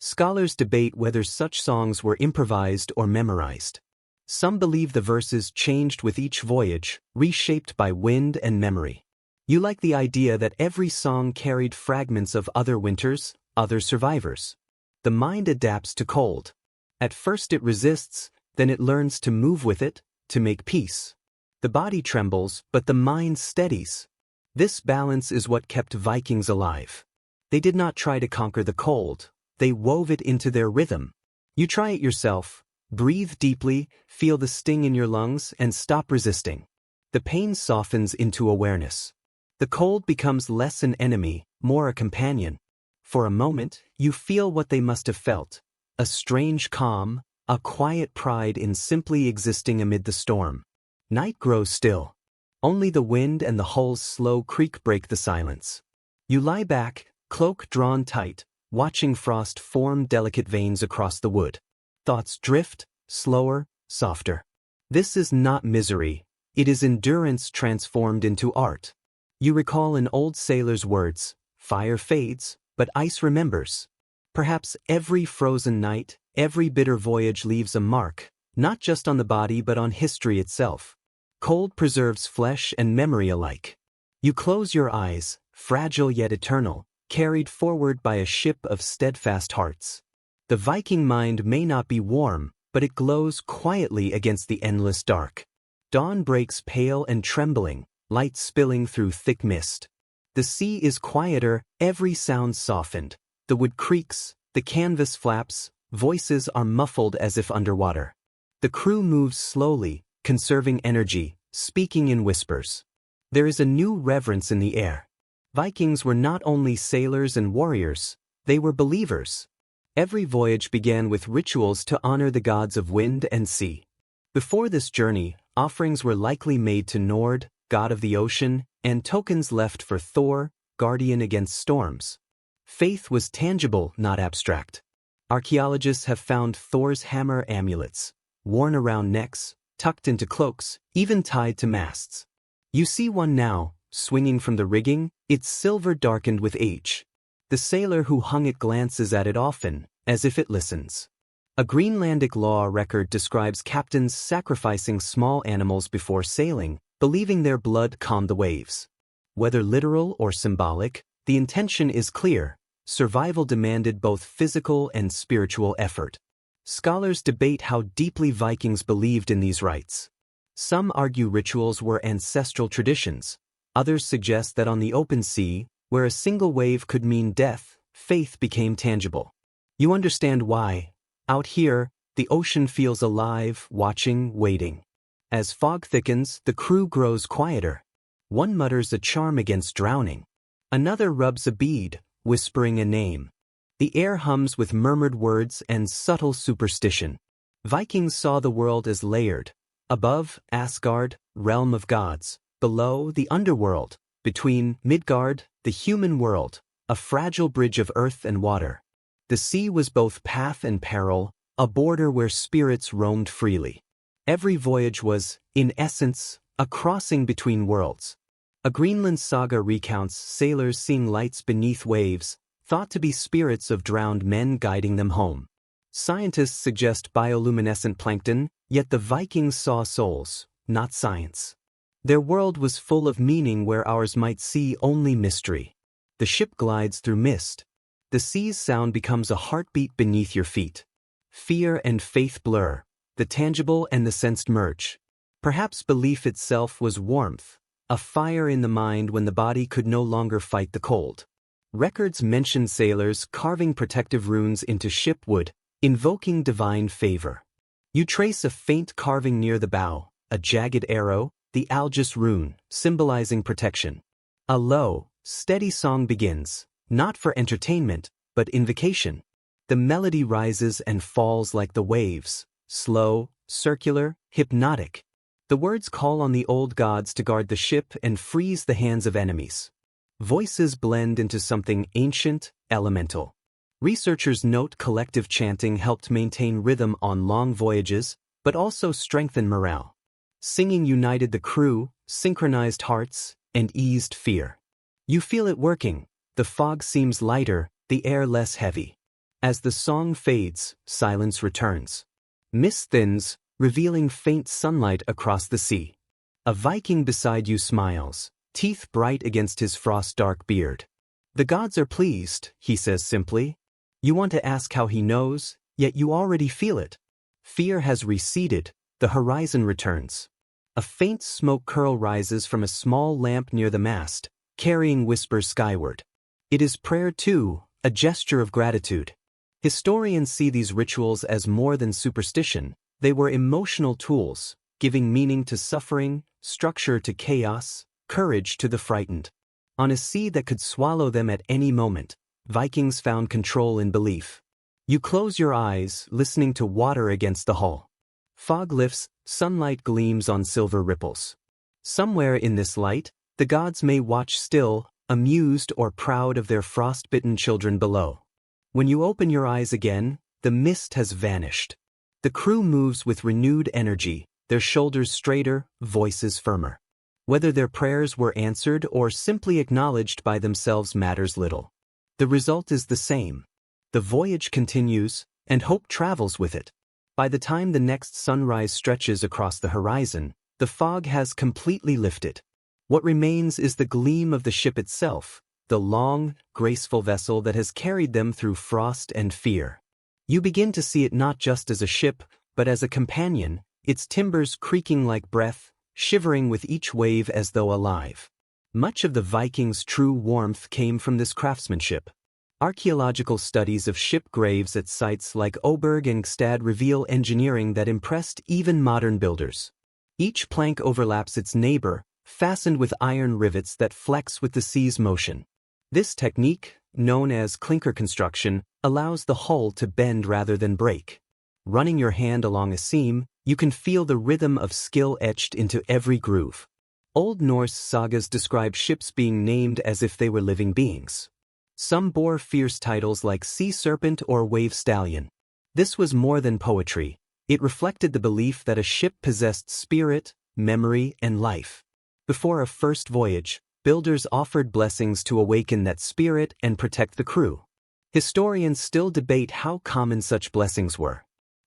Scholars debate whether such songs were improvised or memorized. Some believe the verses changed with each voyage, reshaped by wind and memory. You like the idea that every song carried fragments of other winters, other survivors. The mind adapts to cold. At first it resists, then it learns to move with it, to make peace. The body trembles, but the mind steadies. This balance is what kept Vikings alive. They did not try to conquer the cold, they wove it into their rhythm. You try it yourself. Breathe deeply, feel the sting in your lungs, and stop resisting. The pain softens into awareness. The cold becomes less an enemy, more a companion. For a moment, you feel what they must have felt. A strange calm, a quiet pride in simply existing amid the storm. Night grows still. Only the wind and the hull's slow creak break the silence. You lie back, cloak drawn tight, watching frost form delicate veins across the wood. Thoughts drift, slower, softer. This is not misery, it is endurance transformed into art. You recall an old sailor's words, fire fades, but ice remembers. Perhaps every frozen night, every bitter voyage leaves a mark, not just on the body but on history itself. Cold preserves flesh and memory alike. You close your eyes, fragile yet eternal, carried forward by a ship of steadfast hearts. The Viking mind may not be warm, but it glows quietly against the endless dark. Dawn breaks pale and trembling, light spilling through thick mist. The sea is quieter, every sound softened. The wood creaks, the canvas flaps, voices are muffled as if underwater. The crew moves slowly, conserving energy, speaking in whispers. There is a new reverence in the air. Vikings were not only sailors and warriors, they were believers. Every voyage began with rituals to honor the gods of wind and sea. Before this journey, offerings were likely made to Nord, god of the ocean, and tokens left for Thor, guardian against storms. Faith was tangible, not abstract. Archaeologists have found Thor's hammer amulets, worn around necks, tucked into cloaks, even tied to masts. You see one now, swinging from the rigging, its silver darkened with age. The sailor who hung it glances at it often, as if it listens. A Greenlandic law record describes captains sacrificing small animals before sailing, believing their blood calmed the waves. Whether literal or symbolic, the intention is clear. Survival demanded both physical and spiritual effort. Scholars debate how deeply Vikings believed in these rites. Some argue rituals were ancestral traditions. Others suggest that on the open sea, where a single wave could mean death, faith became tangible. You understand why. Out here, the ocean feels alive, watching, waiting. As fog thickens, the crew grows quieter. One mutters a charm against drowning. Another rubs a bead, whispering a name. The air hums with murmured words and subtle superstition. Vikings saw the world as layered. Above, Asgard, realm of gods. Below, the underworld. Between, Midgard, the human world, a fragile bridge of earth and water. The sea was both path and peril, a border where spirits roamed freely. Every voyage was, in essence, a crossing between worlds. A Greenland saga recounts sailors seeing lights beneath waves, thought to be spirits of drowned men guiding them home. Scientists suggest bioluminescent plankton, yet the Vikings saw souls, not science. Their world was full of meaning where ours might see only mystery. The ship glides through mist. The sea's sound becomes a heartbeat beneath your feet. Fear and faith blur. The tangible and the sensed merge. Perhaps belief itself was warmth, a fire in the mind when the body could no longer fight the cold. Records mention sailors carving protective runes into ship wood, invoking divine favor. You trace a faint carving near the bow, a jagged arrow, the Algis rune, symbolizing protection. A low, steady song begins, not for entertainment, but invocation. The melody rises and falls like the waves, slow, circular, hypnotic. The words call on the old gods to guard the ship and freeze the hands of enemies. Voices blend into something ancient, elemental. Researchers note collective chanting helped maintain rhythm on long voyages, but also strengthen morale. Singing united the crew, synchronized hearts, and eased fear. You feel it working. The fog seems lighter, the air less heavy. As the song fades, silence returns. Mist thins, revealing faint sunlight across the sea. A Viking beside you smiles, teeth bright against his frost-dark beard. "The gods are pleased," he says simply. You want to ask how he knows, yet you already feel it. Fear has receded, the horizon returns. A faint smoke curl rises from a small lamp near the mast, carrying whispers skyward. It is prayer too, a gesture of gratitude. Historians see these rituals as more than superstition. They were emotional tools, giving meaning to suffering, structure to chaos, courage to the frightened. On a sea that could swallow them at any moment, Vikings found control in belief. You close your eyes, listening to water against the hull. Fog lifts, sunlight gleams on silver ripples. Somewhere in this light, the gods may watch still, amused or proud of their frost-bitten children below. When you open your eyes again, the mist has vanished. The crew moves with renewed energy, their shoulders straighter, voices firmer. Whether their prayers were answered or simply acknowledged by themselves matters little. The result is the same. The voyage continues, and hope travels with it. By the time the next sunrise stretches across the horizon, the fog has completely lifted. What remains is the gleam of the ship itself, the long, graceful vessel that has carried them through frost and fear. You begin to see it not just as a ship, but as a companion, its timbers creaking like breath, shivering with each wave as though alive. Much of the Vikings' true warmth came from this craftsmanship. Archaeological studies of ship graves at sites like Oberg and Gstad reveal engineering that impressed even modern builders. Each plank overlaps its neighbor, fastened with iron rivets that flex with the sea's motion. This technique, known as clinker construction, allows the hull to bend rather than break. Running your hand along a seam, you can feel the rhythm of skill etched into every groove. Old Norse sagas describe ships being named as if they were living beings. Some bore fierce titles like Sea Serpent or Wave Stallion. This was more than poetry. It reflected the belief that a ship possessed spirit, memory, and life. Before a first voyage, builders offered blessings to awaken that spirit and protect the crew. Historians still debate how common such blessings were.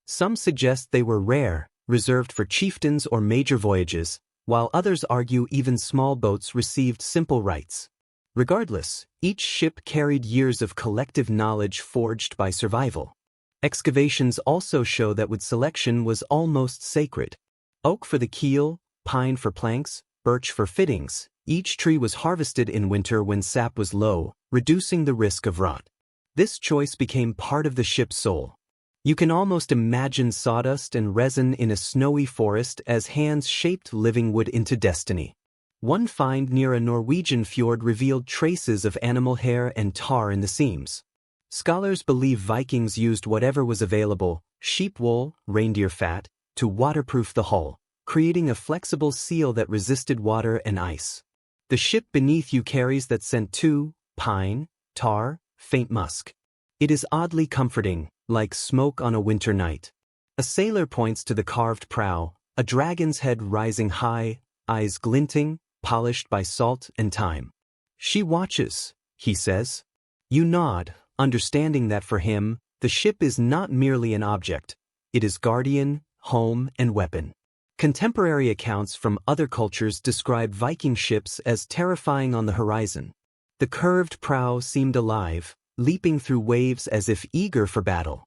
Some suggest they were rare, reserved for chieftains or major voyages, while others argue even small boats received simple rites. Regardless, each ship carried years of collective knowledge forged by survival. Excavations also show that wood selection was almost sacred. Oak for the keel, pine for planks, birch for fittings. Each tree was harvested in winter when sap was low, reducing the risk of rot. This choice became part of the ship's soul. You can almost imagine sawdust and resin in a snowy forest as hands shaped living wood into destiny. One find near a Norwegian fjord revealed traces of animal hair and tar in the seams. Scholars believe Vikings used whatever was available, sheep wool, reindeer fat, to waterproof the hull, creating a flexible seal that resisted water and ice. The ship beneath you carries that scent too: pine, tar, faint musk. It is oddly comforting, like smoke on a winter night. A sailor points to the carved prow, a dragon's head rising high, eyes glinting, polished by salt and time. "She watches," he says. You nod, understanding that for him, the ship is not merely an object. It is guardian, home, and weapon. Contemporary accounts from other cultures describe Viking ships as terrifying on the horizon. The curved prow seemed alive, leaping through waves as if eager for battle.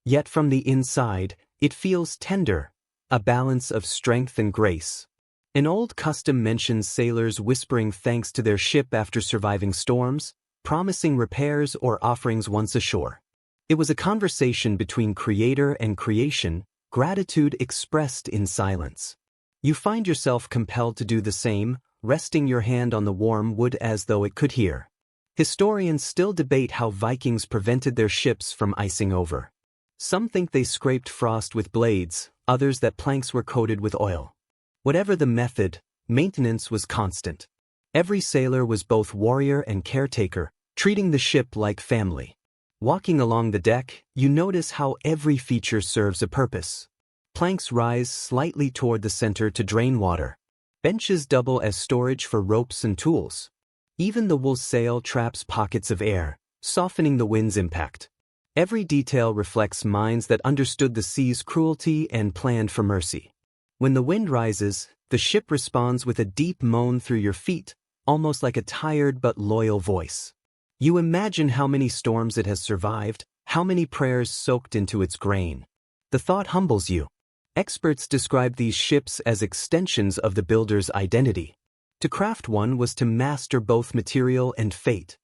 Yet from the inside, it feels tender, a balance of strength and grace. An old custom mentions sailors whispering thanks to their ship after surviving storms, promising repairs or offerings once ashore. It was a conversation between creator and creation, gratitude expressed in silence. You find yourself compelled to do the same, resting your hand on the warm wood as though it could hear. Historians still debate how Vikings prevented their ships from icing over. Some think they scraped frost with blades, others that planks were coated with oil. Whatever the method, maintenance was constant. Every sailor was both warrior and caretaker, treating the ship like family. Walking along the deck, you notice how every feature serves a purpose. Planks rise slightly toward the center to drain water. Benches double as storage for ropes and tools. Even the wool sail traps pockets of air, softening the wind's impact. Every detail reflects minds that understood the sea's cruelty and planned for mercy. When the wind rises, the ship responds with a deep moan through your feet, almost like a tired but loyal voice. You imagine how many storms it has survived, how many prayers soaked into its grain. The thought humbles you. Experts describe these ships as extensions of the builder's identity. To craft one was to master both material and fate.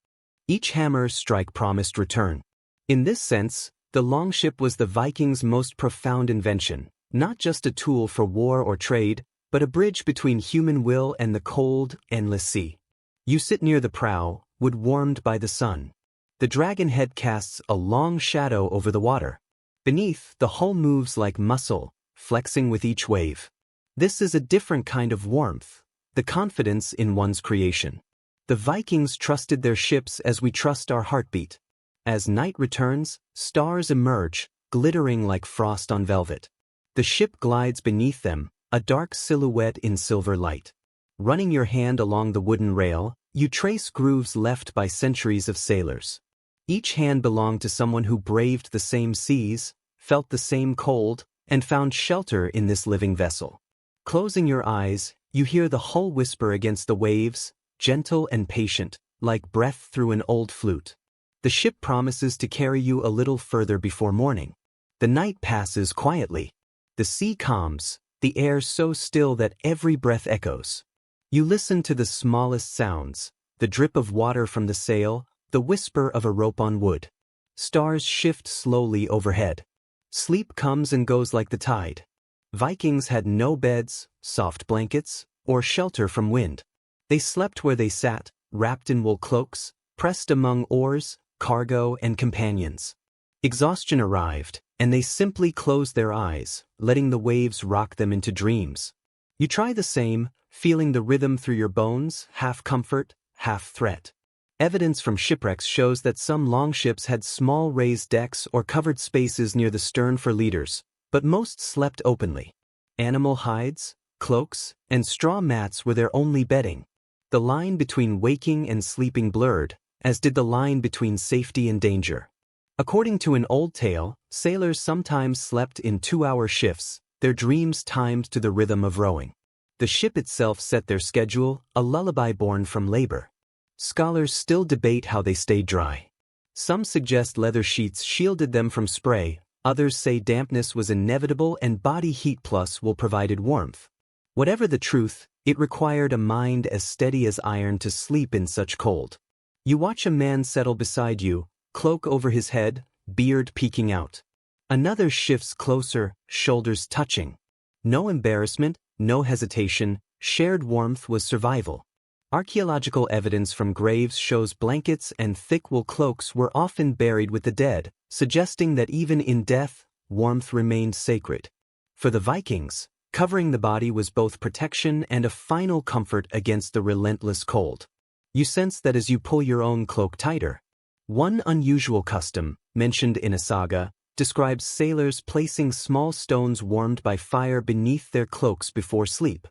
Each hammer strike promised return. In this sense, the longship was the Vikings' most profound invention, not just a tool for war or trade, but a bridge between human will and the cold, endless sea. You sit near the prow, wood warmed by the sun. The dragon head casts a long shadow over the water. Beneath, the hull moves like muscle, flexing with each wave. This is a different kind of warmth, the confidence in one's creation. The Vikings trusted their ships as we trust our heartbeat. As night returns, stars emerge, glittering like frost on velvet. The ship glides beneath them, a dark silhouette in silver light. Running your hand along the wooden rail, you trace grooves left by centuries of sailors. Each hand belonged to someone who braved the same seas, felt the same cold, and found shelter in this living vessel. Closing your eyes, you hear the hull whisper against the waves, gentle and patient, like breath through an old flute. The ship promises to carry you a little further before morning. The night passes quietly. The sea calms, the air so still that every breath echoes. You listen to the smallest sounds, the drip of water from the sail, the whisper of a rope on wood. Stars shift slowly overhead. Sleep comes and goes like the tide. Vikings had no beds, soft blankets, or shelter from wind. They slept where they sat, wrapped in wool cloaks, pressed among oars, cargo, and companions. Exhaustion arrived, and they simply closed their eyes, letting the waves rock them into dreams. You try the same, feeling the rhythm through your bones, half comfort, half threat. Evidence from shipwrecks shows that some longships had small raised decks or covered spaces near the stern for leaders, but most slept openly. Animal hides, cloaks, and straw mats were their only bedding. The line between waking and sleeping blurred, as did the line between safety and danger. According to an old tale, sailors sometimes slept in 2-hour shifts, their dreams timed to the rhythm of rowing. The ship itself set their schedule, a lullaby born from labor. Scholars still debate how they stayed dry. Some suggest leather sheets shielded them from spray, others say dampness was inevitable and body heat plus wool provided warmth. Whatever the truth, it required a mind as steady as iron to sleep in such cold. You watch a man settle beside you, cloak over his head, beard peeking out. Another shifts closer, shoulders touching. No embarrassment, no hesitation, shared warmth was survival. Archaeological evidence from graves shows blankets and thick wool cloaks were often buried with the dead, suggesting that even in death, warmth remained sacred. For the Vikings, covering the body was both protection and a final comfort against the relentless cold. You sense that as you pull your own cloak tighter. One unusual custom, mentioned in a saga, describes sailors placing small stones warmed by fire beneath their cloaks before sleep.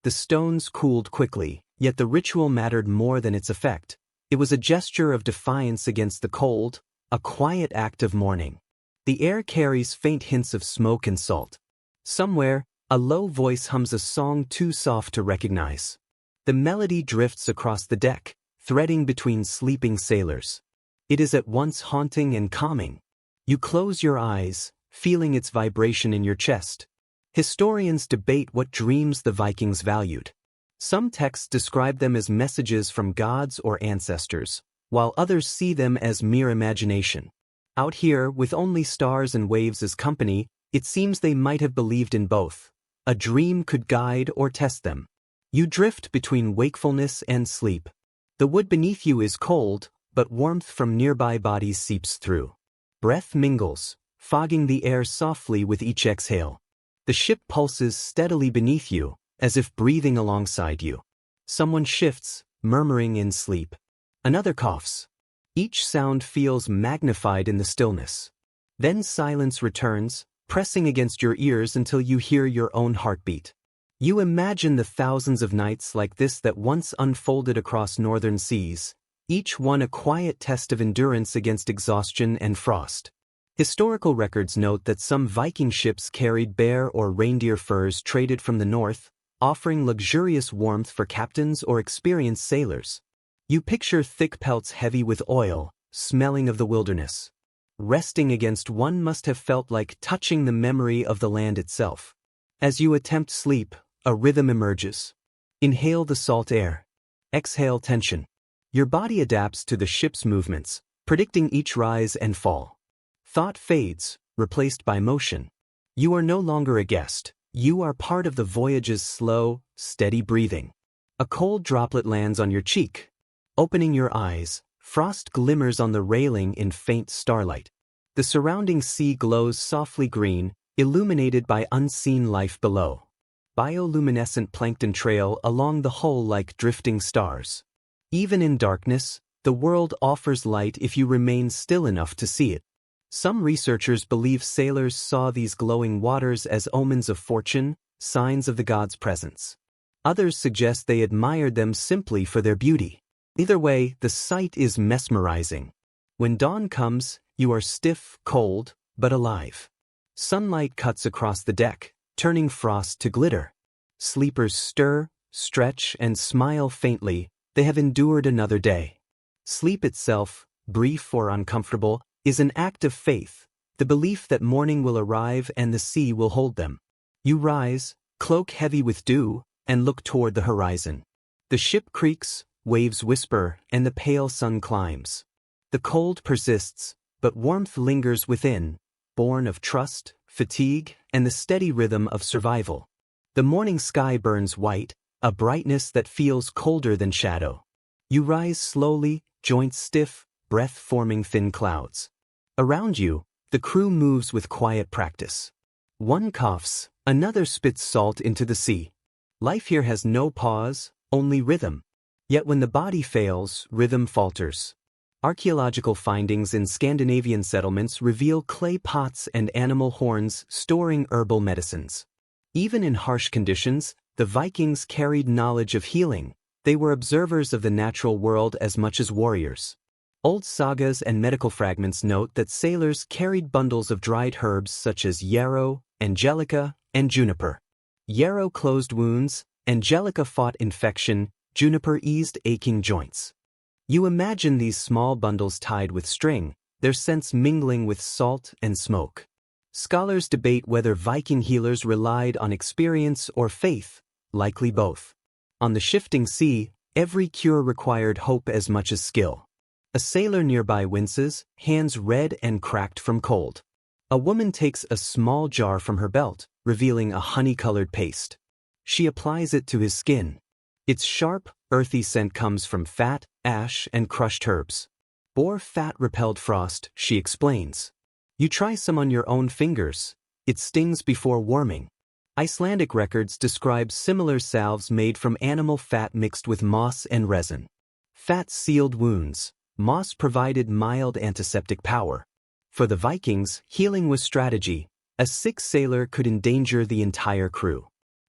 The stones cooled quickly, yet the ritual mattered more than its effect. It was a gesture of defiance against the cold, a quiet act of mourning. The air carries faint hints of smoke and salt. Somewhere, a low voice hums a song too soft to recognize. The melody drifts across the deck, threading between sleeping sailors. It is at once haunting and calming. You close your eyes, feeling its vibration in your chest. Historians debate what dreams the Vikings valued. Some texts describe them as messages from gods or ancestors, while others see them as mere imagination. Out here, with only stars and waves as company, it seems they might have believed in both. A dream could guide or test them. You drift between wakefulness and sleep. The wood beneath you is cold, but warmth from nearby bodies seeps through. Breath mingles, fogging the air softly with each exhale. The ship pulses steadily beneath you, as if breathing alongside you. Someone shifts, murmuring in sleep. Another coughs. Each sound feels magnified in the stillness. Then silence returns, pressing against your ears until you hear your own heartbeat. You imagine the thousands of nights like this that once unfolded across northern seas, each one a quiet test of endurance against exhaustion and frost. Historical records note that some Viking ships carried bear or reindeer furs traded from the north, offering luxurious warmth for captains or experienced sailors. You picture thick pelts heavy with oil, smelling of the wilderness. Resting against one must have felt like touching the memory of the land itself. As you attempt sleep, a rhythm emerges. Inhale the salt air. Exhale tension. Your body adapts to the ship's movements, predicting each rise and fall. Thought fades, replaced by motion. You are no longer a guest. You are part of the voyage's slow, steady breathing. A cold droplet lands on your cheek. Opening your eyes, frost glimmers on the railing in faint starlight. The surrounding sea glows softly green, illuminated by unseen life below. Bioluminescent plankton trail along the hull like drifting stars. Even in darkness, the world offers light if you remain still enough to see it. Some researchers believe sailors saw these glowing waters as omens of fortune, signs of the gods' presence. Others suggest they admired them simply for their beauty. Either way, the sight is mesmerizing. When dawn comes, you are stiff, cold, but alive. Sunlight cuts across the deck, turning frost to glitter. Sleepers stir, stretch, and smile faintly. They have endured another day. Sleep itself, brief or uncomfortable, is an act of faith, the belief that morning will arrive and the sea will hold them. You rise, cloak heavy with dew, and look toward the horizon. The ship creaks, waves whisper, and the pale sun climbs. The cold persists, but warmth lingers within, born of trust, fatigue, and the steady rhythm of survival. The morning sky burns white, a brightness that feels colder than shadow. You rise slowly, joints stiff, breath forming thin clouds. Around you, the crew moves with quiet practice. One coughs, another spits salt into the sea. Life here has no pause, only rhythm. Yet when the body fails, rhythm falters. Archaeological findings in Scandinavian settlements reveal clay pots and animal horns storing herbal medicines. Even in harsh conditions, the Vikings carried knowledge of healing. They were observers of the natural world as much as warriors. Old sagas and medical fragments note that sailors carried bundles of dried herbs such as yarrow, angelica, and juniper. Yarrow closed wounds, angelica fought infection, juniper eased aching joints. You imagine these small bundles tied with string, their scents mingling with salt and smoke. Scholars debate whether Viking healers relied on experience or faith, likely both. On the shifting sea, every cure required hope as much as skill. A sailor nearby winces, hands red and cracked from cold. A woman takes a small jar from her belt, revealing a honey-colored paste. She applies it to his skin. Its sharp, earthy scent comes from fat, ash, and crushed herbs. Boar fat repelled frost, she explains. You try some on your own fingers. It stings before warming. Icelandic records describe similar salves made from animal fat mixed with moss and resin. Fat sealed wounds. Moss provided mild antiseptic power. For the Vikings, healing was strategy. A sick sailor could endanger the entire crew.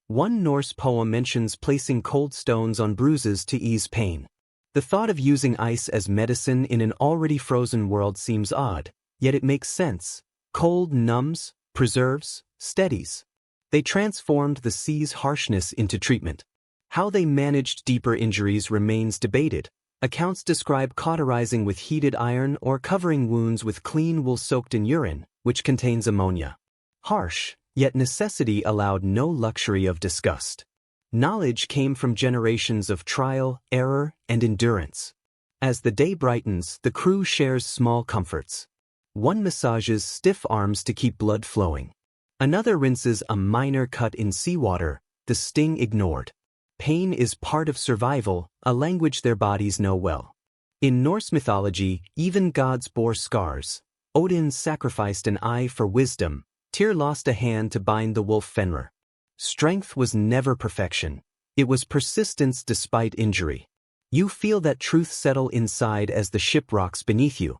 One Norse poem mentions placing cold stones on bruises to ease pain. The thought of using ice as medicine in an already frozen world seems odd, yet it makes sense. Cold numbs, preserves, steadies. They transformed the sea's harshness into treatment. How they managed deeper injuries remains debated. Accounts describe cauterizing with heated iron or covering wounds with clean wool soaked in urine, which contains ammonia. Harsh, yet necessity allowed no luxury of disgust. Knowledge came from generations of trial, error, and endurance. As the day brightens, the crew shares small comforts. One massages stiff arms to keep blood flowing. Another rinses a minor cut in seawater, the sting ignored. Pain is part of survival, a language their bodies know well. In Norse mythology, even gods bore scars. Odin sacrificed an eye for wisdom. Tyr lost a hand to bind the wolf Fenrir. Strength was never perfection. It was persistence despite injury. You feel that truth settle inside as the ship rocks beneath you.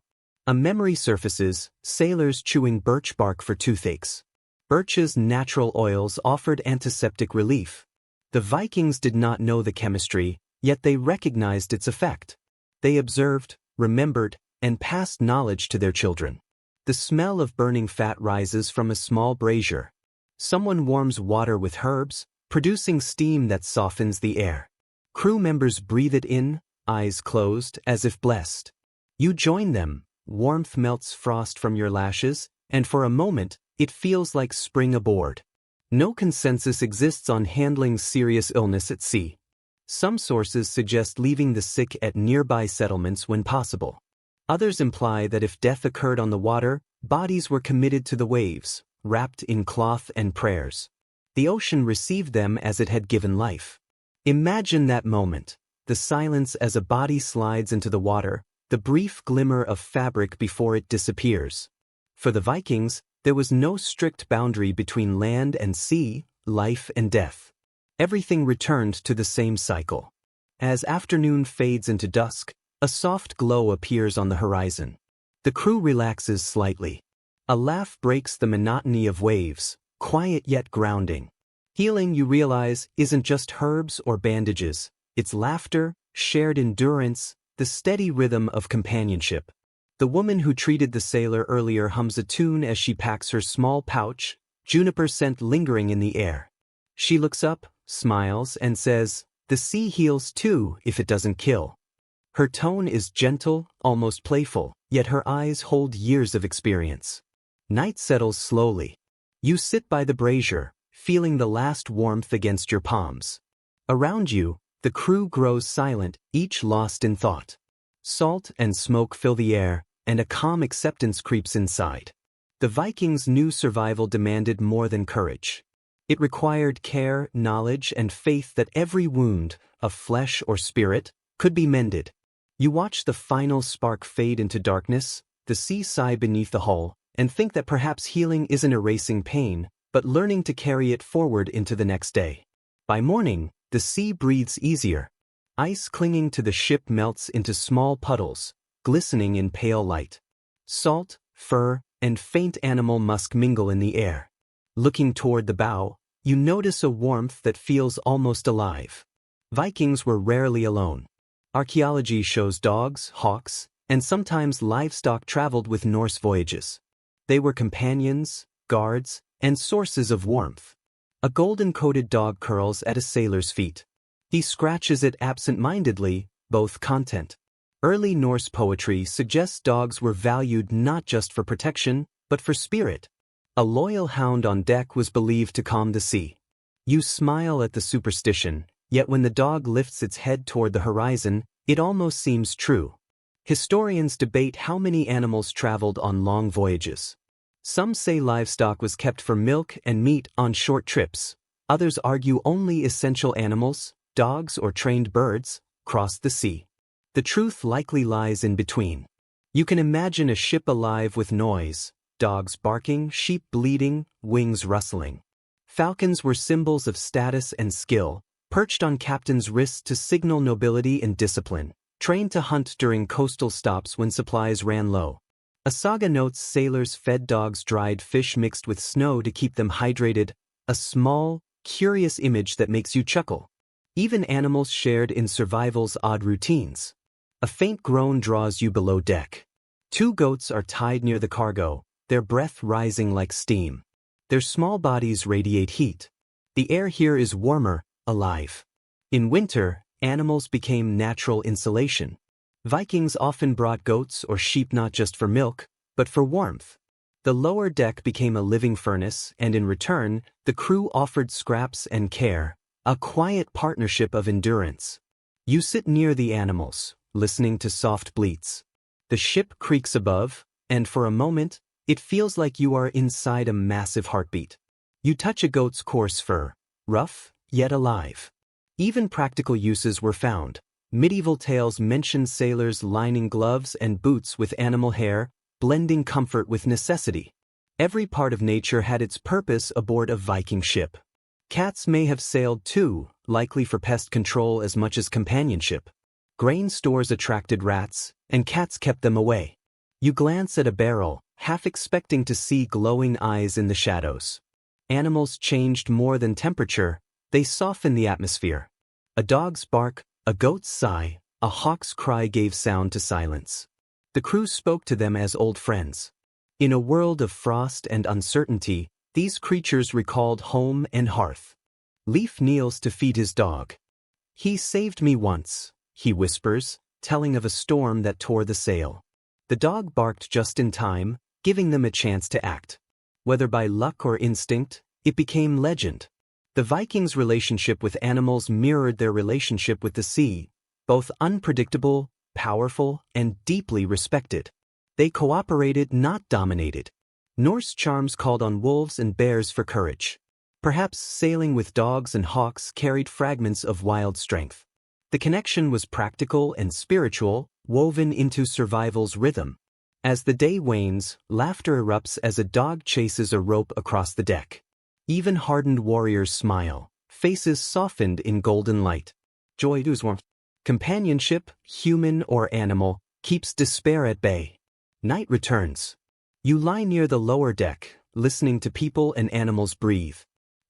A memory surfaces, sailors chewing birch bark for toothaches. Birch's natural oils offered antiseptic relief. The Vikings did not know the chemistry, yet they recognized its effect. They observed, remembered, and passed knowledge to their children. The smell of burning fat rises from a small brazier. Someone warms water with herbs, producing steam that softens the air. Crew members breathe it in, eyes closed, as if blessed. You join them, warmth melts frost from your lashes, and for a moment, it feels like spring aboard. No consensus exists on handling serious illness at sea. Some sources suggest leaving the sick at nearby settlements when possible. Others imply that if death occurred on the water, bodies were committed to the waves, wrapped in cloth and prayers. The ocean received them as it had given life. Imagine that moment, the silence as a body slides into the water, the brief glimmer of fabric before it disappears. For the Vikings, there was no strict boundary between land and sea, life and death. Everything returned to the same cycle. As afternoon fades into dusk, a soft glow appears on the horizon. The crew relaxes slightly. A laugh breaks the monotony of waves, quiet yet grounding. Healing, you realize, isn't just herbs or bandages. It's laughter, shared endurance, the steady rhythm of companionship. The woman who treated the sailor earlier hums a tune as she packs her small pouch, juniper scent lingering in the air. She looks up, smiles, and says, "The sea heals too if it doesn't kill." Her tone is gentle, almost playful, yet her eyes hold years of experience. Night settles slowly. You sit by the brazier, feeling the last warmth against your palms. Around you, the crew grows silent, each lost in thought. Salt and smoke fill the air, and a calm acceptance creeps inside. The Vikings knew survival demanded more than courage. It required care, knowledge, and faith that every wound, of flesh or spirit, could be mended. You watch the final spark fade into darkness, the sea sigh beneath the hull, and think that perhaps healing isn't erasing pain, but learning to carry it forward into the next day. By morning, the sea breathes easier. Ice clinging to the ship melts into small puddles, glistening in pale light. Salt, fur, and faint animal musk mingle in the air. Looking toward the bow, you notice a warmth that feels almost alive. Vikings were rarely alone. Archaeology shows dogs, hawks, and sometimes livestock traveled with Norse voyages. They were companions, guards, and sources of warmth. A golden-coated dog curls at a sailor's feet. He scratches it absent-mindedly, both content. Early Norse poetry suggests dogs were valued not just for protection, but for spirit. A loyal hound on deck was believed to calm the sea. You smile at the superstition, yet when the dog lifts its head toward the horizon, it almost seems true. Historians debate how many animals traveled on long voyages. Some say livestock was kept for milk and meat on short trips. Others argue only essential animals, dogs or trained birds, crossed the sea. The truth likely lies in between. You can imagine a ship alive with noise, dogs barking, sheep bleating, wings rustling. Falcons were symbols of status and skill, perched on captains' wrists to signal nobility and discipline, trained to hunt during coastal stops when supplies ran low. A saga notes sailors fed dogs dried fish mixed with snow to keep them hydrated, a small, curious image that makes you chuckle. Even animals shared in survival's odd routines. A faint groan draws you below deck. Two goats are tied near the cargo, their breath rising like steam. Their small bodies radiate heat. The air here is warmer, alive. In winter, animals became natural insulation. Vikings often brought goats or sheep not just for milk, but for warmth. The lower deck became a living furnace, and in return, the crew offered scraps and care, a quiet partnership of endurance. You sit near the animals, listening to soft bleats. The ship creaks above, and for a moment, it feels like you are inside a massive heartbeat. You touch a goat's coarse fur, rough, yet alive. Even practical uses were found. Medieval tales mention sailors lining gloves and boots with animal hair, blending comfort with necessity. Every part of nature had its purpose aboard a Viking ship. Cats may have sailed too, likely for pest control as much as companionship. Grain stores attracted rats, and cats kept them away. You glance at a barrel, half expecting to see glowing eyes in the shadows. Animals changed more than temperature, they softened the atmosphere. A dog's bark, a goat's sigh, a hawk's cry gave sound to silence. The crew spoke to them as old friends. In a world of frost and uncertainty, these creatures recalled home and hearth. Leaf kneels to feed his dog. "He saved me once," he whispers, telling of a storm that tore the sail. The dog barked just in time, giving them a chance to act. Whether by luck or instinct, it became legend. The Vikings' relationship with animals mirrored their relationship with the sea, both unpredictable, powerful, and deeply respected. They cooperated, not dominated. Norse charms called on wolves and bears for courage. Perhaps sailing with dogs and hawks carried fragments of wild strength. The connection was practical and spiritual, woven into survival's rhythm. As the day wanes, laughter erupts as a dog chases a rope across the deck. Even hardened warriors smile, faces softened in golden light. Joy is warmth. Companionship, human or animal, keeps despair at bay. Night returns. You lie near the lower deck, listening to people and animals breathe.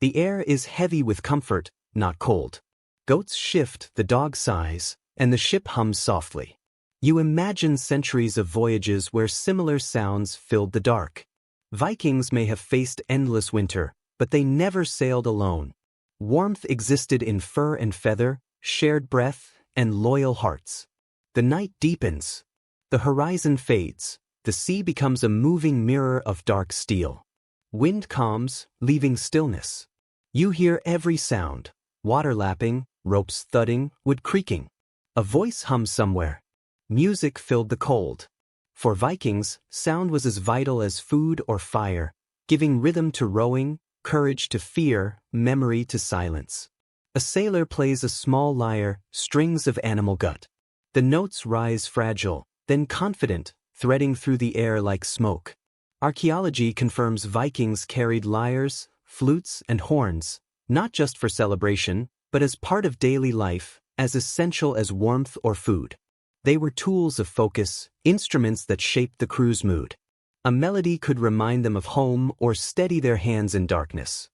The air is heavy with comfort, not cold. Goats shift, the dog sighs, and the ship hums softly. You imagine centuries of voyages where similar sounds filled the dark. Vikings may have faced endless winter, but they never sailed alone. Warmth existed in fur and feather, shared breath, and loyal hearts. The night deepens. The horizon fades. The sea becomes a moving mirror of dark steel. Wind calms, leaving stillness. You hear every sound: water lapping, ropes thudding, wood creaking. A voice hums somewhere. Music filled the cold. For Vikings, sound was as vital as food or fire, giving rhythm to rowing, courage to fear, memory to silence. A sailor plays a small lyre, strings of animal gut. The notes rise fragile, then confident, threading through the air like smoke. Archaeology confirms Vikings carried lyres, flutes, and horns, not just for celebration, but as part of daily life, as essential as warmth or food. They were tools of focus, instruments that shaped the crew's mood. A melody could remind them of home or steady their hands in darkness.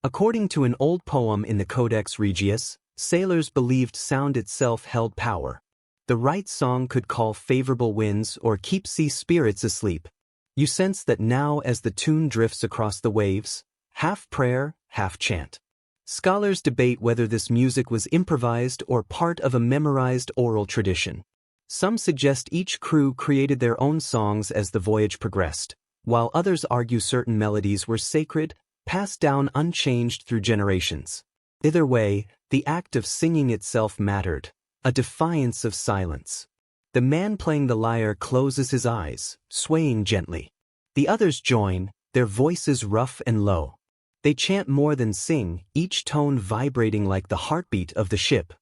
According to an old poem in the Codex Regius, sailors believed sound itself held power. The right song could call favorable winds or keep sea spirits asleep. You sense that now as the tune drifts across the waves, half prayer, half chant. Scholars debate whether this music was improvised or part of a memorized oral tradition. Some suggest each crew created their own songs as the voyage progressed, while others argue certain melodies were sacred, passed down unchanged through generations. Either way, the act of singing itself mattered, a defiance of silence. The man playing the lyre closes his eyes, swaying gently. The others join, their voices rough and low. They chant more than sing, each tone vibrating like the heartbeat of the ship.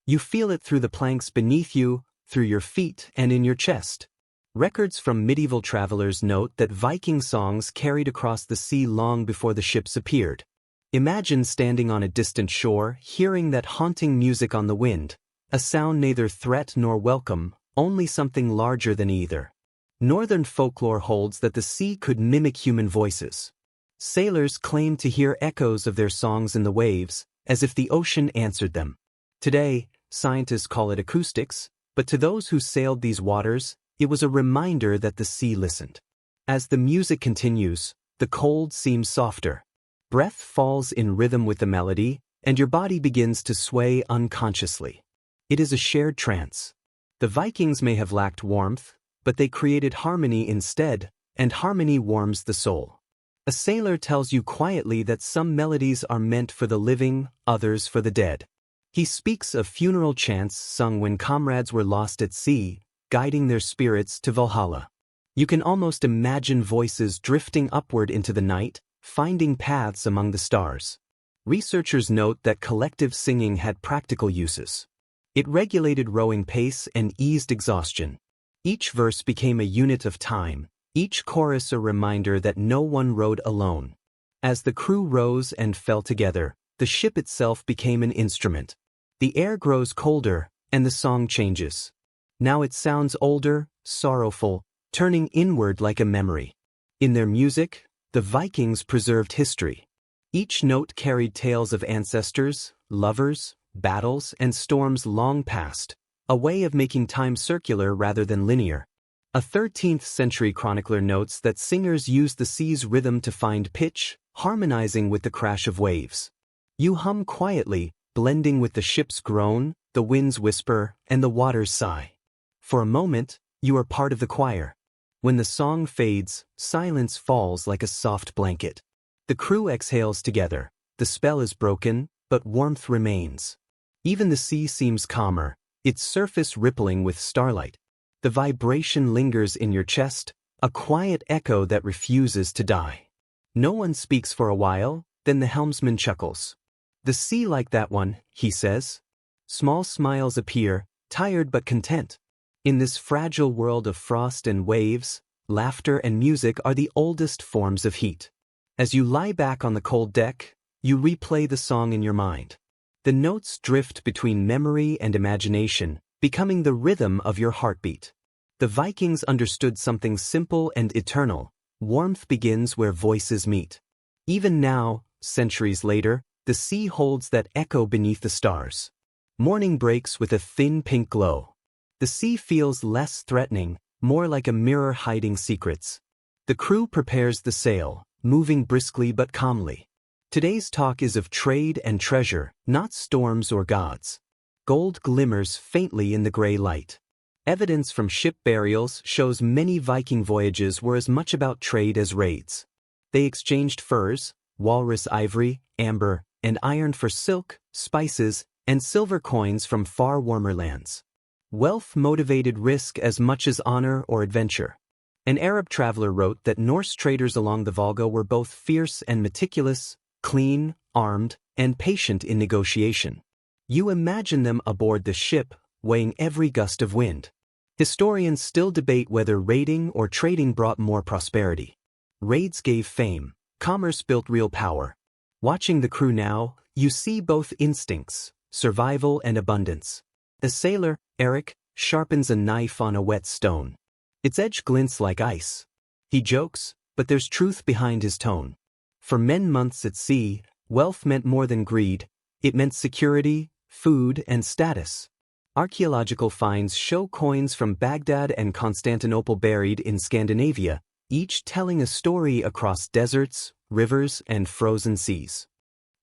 You feel it through the planks beneath you, through your feet, and in your chest. Records from medieval travelers note that Viking songs carried across the sea long before the ships appeared. Imagine standing on a distant shore, hearing that haunting music on the wind, a sound neither threat nor welcome, only something larger than either. Northern folklore holds that the sea could mimic human voices. Sailors claim to hear echoes of their songs in the waves, as if the ocean answered them. Today, scientists call it acoustics, but to those who sailed these waters, it was a reminder that the sea listened. As the music continues, the cold seems softer. Breath falls in rhythm with the melody, and your body begins to sway unconsciously. It is a shared trance. The Vikings may have lacked warmth, but they created harmony instead, and harmony warms the soul. A sailor tells you quietly that some melodies are meant for the living, others for the dead. He speaks of funeral chants sung when comrades were lost at sea, guiding their spirits to Valhalla. You can almost imagine voices drifting upward into the night, finding paths among the stars. Researchers note that collective singing had practical uses. It regulated rowing pace and eased exhaustion. Each verse became a unit of time, each chorus a reminder that no one rowed alone. As the crew rose and fell together, the ship itself became an instrument. The air grows colder, and the song changes. Now it sounds older, sorrowful, turning inward like a memory. In their music, the Vikings preserved history. Each note carried tales of ancestors, lovers, battles, and storms long past, a way of making time circular rather than linear. A 13th century chronicler notes that singers use the sea's rhythm to find pitch, harmonizing with the crash of waves. You hum quietly, blending with the ship's groan, the wind's whisper, and the water's sigh. For a moment, you are part of the choir. When the song fades, silence falls like a soft blanket. The crew exhales together. The spell is broken, but warmth remains. Even the sea seems calmer, its surface rippling with starlight. The vibration lingers in your chest, a quiet echo that refuses to die. No one speaks for a while, then the helmsman chuckles. "The sea like that one," he says. Small smiles appear, tired but content. In this fragile world of frost and waves, laughter and music are the oldest forms of heat. As you lie back on the cold deck, you replay the song in your mind. The notes drift between memory and imagination, becoming the rhythm of your heartbeat. The Vikings understood something simple and eternal. Warmth begins where voices meet. Even now, centuries later, the sea holds that echo beneath the stars. Morning breaks with a thin pink glow. The sea feels less threatening, more like a mirror hiding secrets. The crew prepares the sail, moving briskly but calmly. Today's talk is of trade and treasure, not storms or gods. Gold glimmers faintly in the gray light. Evidence from ship burials shows many Viking voyages were as much about trade as raids. They exchanged furs, walrus ivory, amber, and iron for silk, spices, and silver coins from far warmer lands. Wealth motivated risk as much as honor or adventure. An Arab traveler wrote that Norse traders along the Volga were both fierce and meticulous, clean, armed, and patient in negotiation. You imagine them aboard the ship, weighing every gust of wind. Historians still debate whether raiding or trading brought more prosperity. Raids gave fame, commerce built real power. Watching the crew now, you see both instincts, survival and abundance. A sailor, Eric, sharpens a knife on a wet stone. Its edge glints like ice. He jokes, but there's truth behind his tone. For men months at sea, wealth meant more than greed. It meant security, food, and status. Archaeological finds show coins from Baghdad and Constantinople buried in Scandinavia, each telling a story across deserts, rivers, and frozen seas.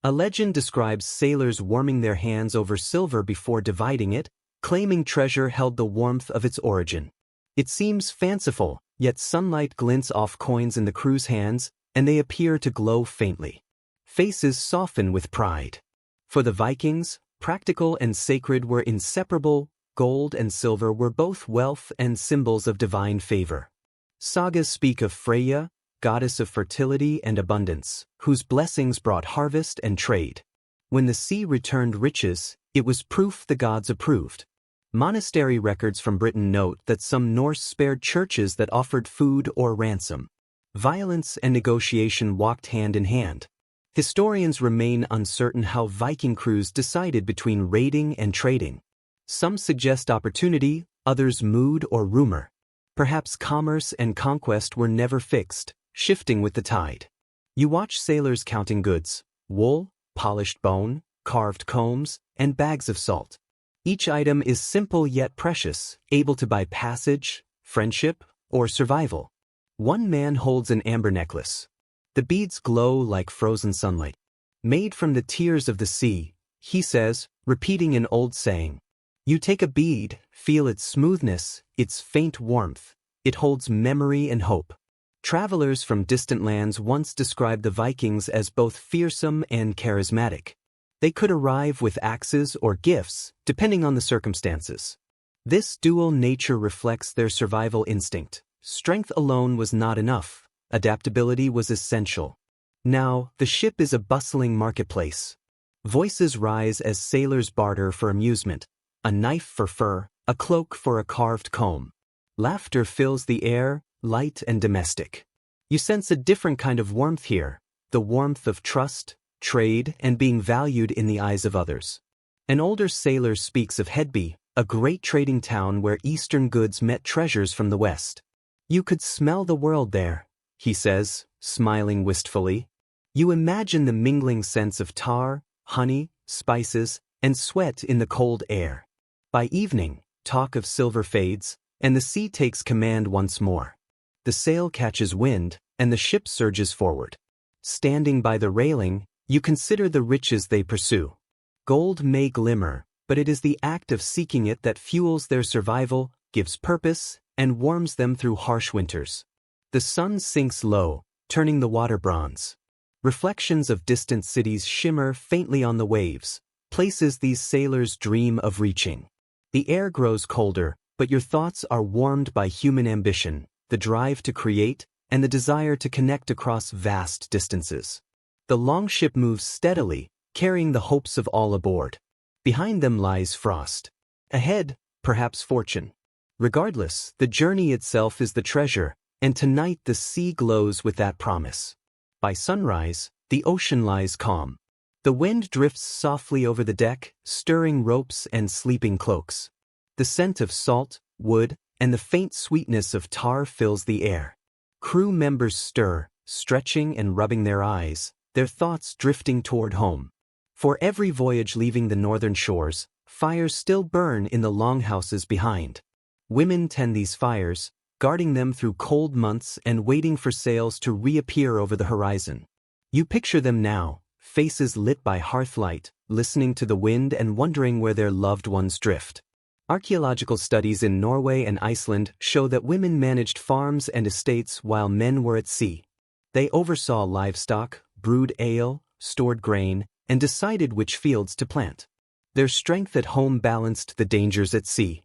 A legend describes sailors warming their hands over silver before dividing it, claiming treasure held the warmth of its origin. It seems fanciful, yet sunlight glints off coins in the crew's hands, and they appear to glow faintly. Faces soften with pride. For the Vikings, practical and sacred were inseparable. Gold and silver were both wealth and symbols of divine favor. Sagas speak of Freya, goddess of fertility and abundance, whose blessings brought harvest and trade. When the sea returned riches, it was proof the gods approved. Monastery records from Britain note that some Norse spared churches that offered food or ransom. Violence and negotiation walked hand in hand. Historians remain uncertain how Viking crews decided between raiding and trading. Some suggest opportunity, others mood or rumor. Perhaps commerce and conquest were never fixed, shifting with the tide. You watch sailors counting goods: wool, polished bone, carved combs, and bags of salt. Each item is simple yet precious, able to buy passage, friendship, or survival. One man holds an amber necklace. The beads glow like frozen sunlight. Made from the tears of the sea, he says, repeating an old saying. You take a bead, feel its smoothness, its faint warmth. It holds memory and hope. Travelers from distant lands once described the Vikings as both fearsome and charismatic. They could arrive with axes or gifts, depending on the circumstances. This dual nature reflects their survival instinct. Strength alone was not enough. Adaptability was essential. Now, the ship is a bustling marketplace. Voices rise as sailors barter for amusement. A knife for fur, a cloak for a carved comb. Laughter fills the air, light and domestic. You sense a different kind of warmth here, the warmth of trust, trade, and being valued in the eyes of others. An older sailor speaks of Hedby, a great trading town where eastern goods met treasures from the west. You could smell the world there, he says, smiling wistfully. You imagine the mingling scents of tar, honey, spices, and sweat in the cold air. By evening, talk of silver fades, and the sea takes command once more. The sail catches wind, and the ship surges forward. Standing by the railing, you consider the riches they pursue. Gold may glimmer, but it is the act of seeking it that fuels their survival, gives purpose, and warms them through harsh winters. The sun sinks low, turning the water bronze. Reflections of distant cities shimmer faintly on the waves, places these sailors dream of reaching. The air grows colder, but your thoughts are warmed by human ambition, the drive to create, and the desire to connect across vast distances. The longship moves steadily, carrying the hopes of all aboard. Behind them lies frost. Ahead, perhaps fortune. Regardless, the journey itself is the treasure, and tonight the sea glows with that promise. By sunrise, the ocean lies calm. The wind drifts softly over the deck, stirring ropes and sleeping cloaks. The scent of salt, wood, and the faint sweetness of tar fills the air. Crew members stir, stretching and rubbing their eyes, their thoughts drifting toward home. For every voyage leaving the northern shores, fires still burn in the longhouses behind. Women tend these fires, guarding them through cold months and waiting for sails to reappear over the horizon. You picture them now, faces lit by hearthlight, listening to the wind and wondering where their loved ones drift. Archaeological studies in Norway and Iceland show that women managed farms and estates while men were at sea. They oversaw livestock, brewed ale, stored grain, and decided which fields to plant. Their strength at home balanced the dangers at sea.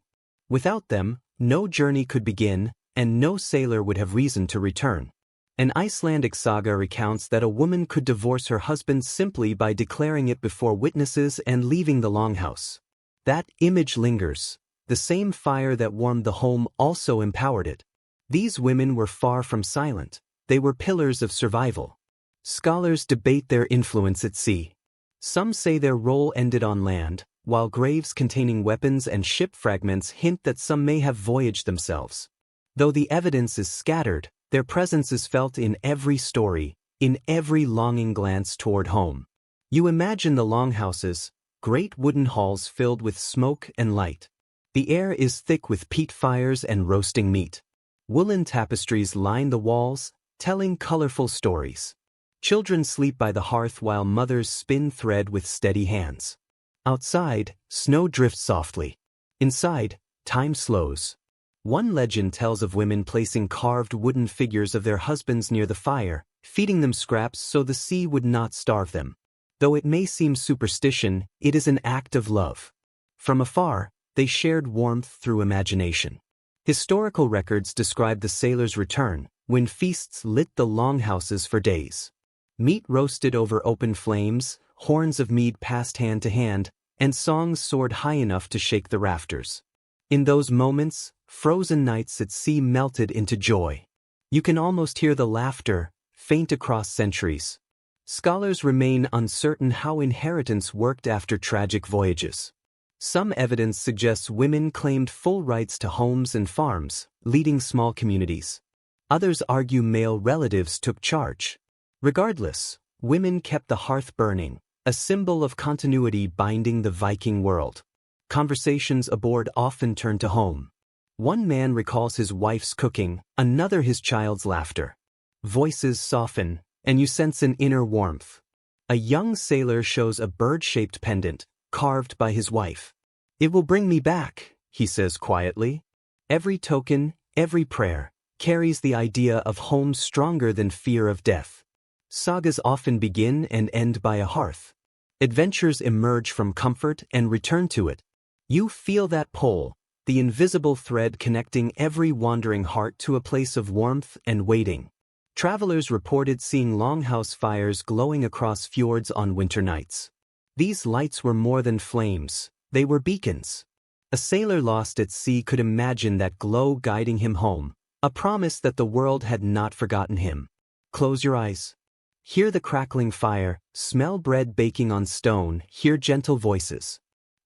Without them, no journey could begin, and no sailor would have reason to return. An Icelandic saga recounts that a woman could divorce her husband simply by declaring it before witnesses and leaving the longhouse. That image lingers. The same fire that warmed the home also empowered it. These women were far from silent. They were pillars of survival. Scholars debate their influence at sea. Some say their role ended on land, while graves containing weapons and ship fragments hint that some may have voyaged themselves. Though the evidence is scattered, their presence is felt in every story, in every longing glance toward home. You imagine the longhouses, great wooden halls filled with smoke and light. The air is thick with peat fires and roasting meat. Woolen tapestries line the walls, telling colorful stories. Children sleep by the hearth while mothers spin thread with steady hands. Outside, snow drifts softly. Inside, time slows. One legend tells of women placing carved wooden figures of their husbands near the fire, feeding them scraps so the sea would not starve them. Though it may seem superstition, it is an act of love. From afar, they shared warmth through imagination. Historical records describe the sailors' return, when feasts lit the longhouses for days. Meat roasted over open flames, horns of mead passed hand to hand, and songs soared high enough to shake the rafters. In those moments, frozen nights at sea melted into joy. You can almost hear the laughter, faint across centuries. Scholars remain uncertain how inheritance worked after tragic voyages. Some evidence suggests women claimed full rights to homes and farms, leading small communities. Others argue male relatives took charge. Regardless, women kept the hearth burning, a symbol of continuity binding the Viking world. Conversations aboard often turn to home. One man recalls his wife's cooking, another his child's laughter. Voices soften, and you sense an inner warmth. A young sailor shows a bird-shaped pendant, carved by his wife. "It will bring me back," he says quietly. Every token, every prayer, carries the idea of home stronger than fear of death. Sagas often begin and end by a hearth. Adventures emerge from comfort and return to it. You feel that pull, the invisible thread connecting every wandering heart to a place of warmth and waiting. Travelers reported seeing longhouse fires glowing across fjords on winter nights. These lights were more than flames, they were beacons. A sailor lost at sea could imagine that glow guiding him home, a promise that the world had not forgotten him. Close your eyes. Hear the crackling fire, smell bread baking on stone, hear gentle voices.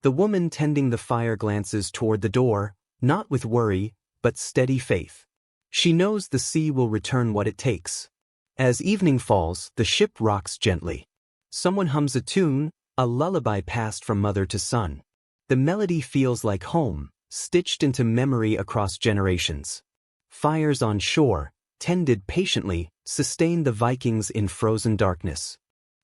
The woman tending the fire glances toward the door, not with worry, but steady faith. She knows the sea will return what it takes. As evening falls, the ship rocks gently. Someone hums a tune, a lullaby passed from mother to son. The melody feels like home, stitched into memory across generations. Fires on shore, tended patiently, sustained the Vikings in frozen darkness.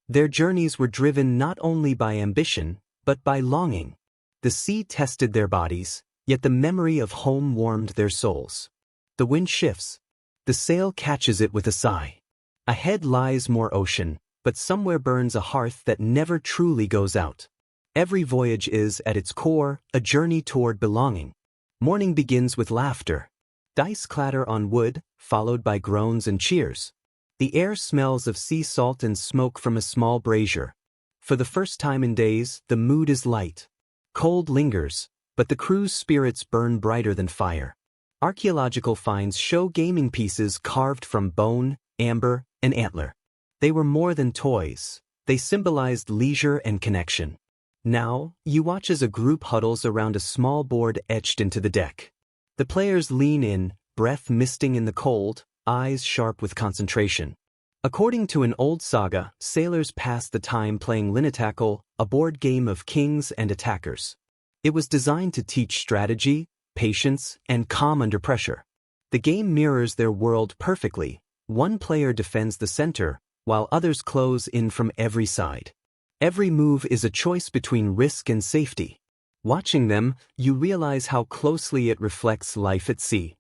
Their journeys were driven not only by ambition, but by longing. The sea tested their bodies, yet the memory of home warmed their souls. The wind shifts. The sail catches it with a sigh. Ahead lies more ocean, but somewhere burns a hearth that never truly goes out. Every voyage is, at its core, a journey toward belonging. Morning begins with laughter. Dice clatter on wood, followed by groans and cheers. The air smells of sea salt and smoke from a small brazier. For the first time in days, the mood is light. Cold lingers, but the crew's spirits burn brighter than fire. Archaeological finds show gaming pieces carved from bone, amber, and antler. They were more than toys. They symbolized leisure and connection. Now, you watch as a group huddles around a small board etched into the deck. The players lean in, breath misting in the cold, eyes sharp with concentration. According to an old saga, sailors passed the time playing Linnatackle, a board game of kings and attackers. It was designed to teach strategy, patience, and calm under pressure. The game mirrors their world perfectly. One player defends the center, while others close in from every side. Every move is a choice between risk and safety. Watching them, you realize how closely it reflects life at sea.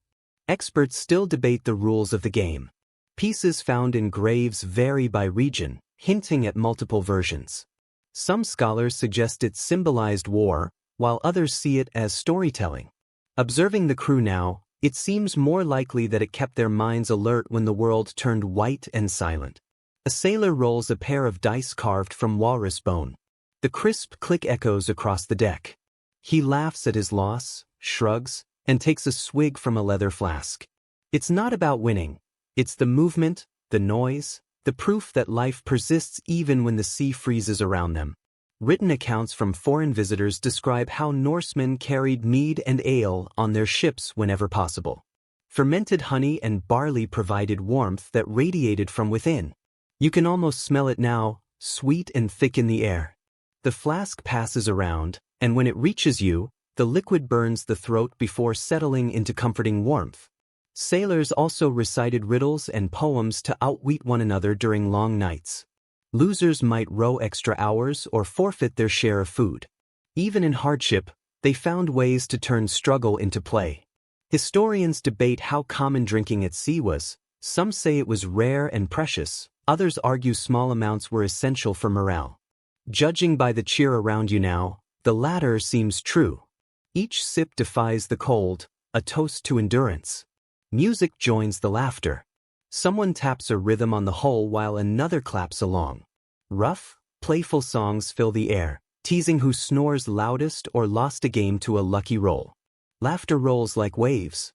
Experts still debate the rules of the game. Pieces found in graves vary by region, hinting at multiple versions. Some scholars suggest it symbolized war, while others see it as storytelling. Observing the crew now, it seems more likely that it kept their minds alert when the world turned white and silent. A sailor rolls a pair of dice carved from walrus bone. The crisp click echoes across the deck. He laughs at his loss, shrugs, and takes a swig from a leather flask. It's not about winning. It's the movement, the noise, the proof that life persists even when the sea freezes around them. Written accounts from foreign visitors describe how Norsemen carried mead and ale on their ships whenever possible. Fermented honey and barley provided warmth that radiated from within. You can almost smell it now, sweet and thick in the air. The flask passes around, and when it reaches you, the liquid burns the throat before settling into comforting warmth. Sailors also recited riddles and poems to outwit one another during long nights. Losers might row extra hours or forfeit their share of food. Even in hardship, they found ways to turn struggle into play. Historians debate how common drinking at sea was. Some say it was rare and precious. Others argue small amounts were essential for morale. Judging by the cheer around you now, the latter seems true. Each sip defies the cold, a toast to endurance. Music joins the laughter. Someone taps a rhythm on the hull while another claps along. Rough, playful songs fill the air, teasing who snores loudest or lost a game to a lucky roll. Laughter rolls like waves.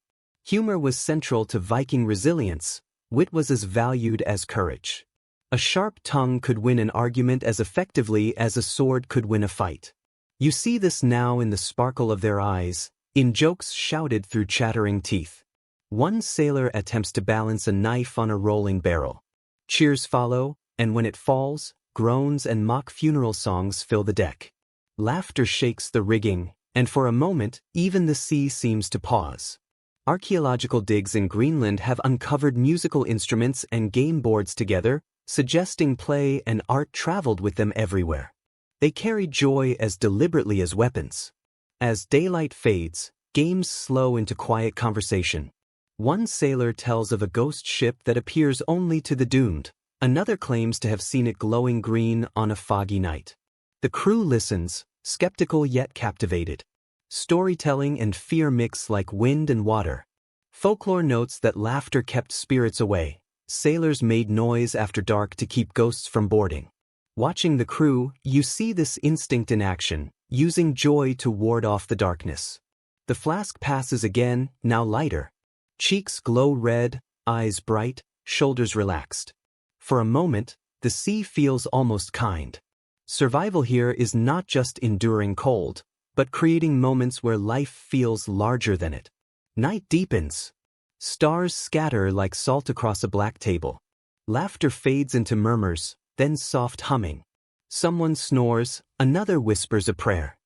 Humor was central to Viking resilience. Wit was as valued as courage. A sharp tongue could win an argument as effectively as a sword could win a fight. You see this now in the sparkle of their eyes, in jokes shouted through chattering teeth. One sailor attempts to balance a knife on a rolling barrel. Cheers follow, and when it falls, groans and mock funeral songs fill the deck. Laughter shakes the rigging, and for a moment, even the sea seems to pause. Archaeological digs in Greenland have uncovered musical instruments and game boards together, suggesting play and art traveled with them everywhere. They carry joy as deliberately as weapons. As daylight fades, games slow into quiet conversation. One sailor tells of a ghost ship that appears only to the doomed. Another claims to have seen it glowing green on a foggy night. The crew listens, skeptical yet captivated. Storytelling and fear mix like wind and water. Folklore notes that laughter kept spirits away. Sailors made noise after dark to keep ghosts from boarding. Watching the crew, you see this instinct in action, using joy to ward off the darkness. The flask passes again, now lighter. Cheeks glow red, eyes bright, shoulders relaxed. For a moment, the sea feels almost kind. Survival here is not just enduring cold, but creating moments where life feels larger than it. Night deepens. Stars scatter like salt across a black table. Laughter fades into murmurs, then soft humming. Someone snores, another whispers a prayer.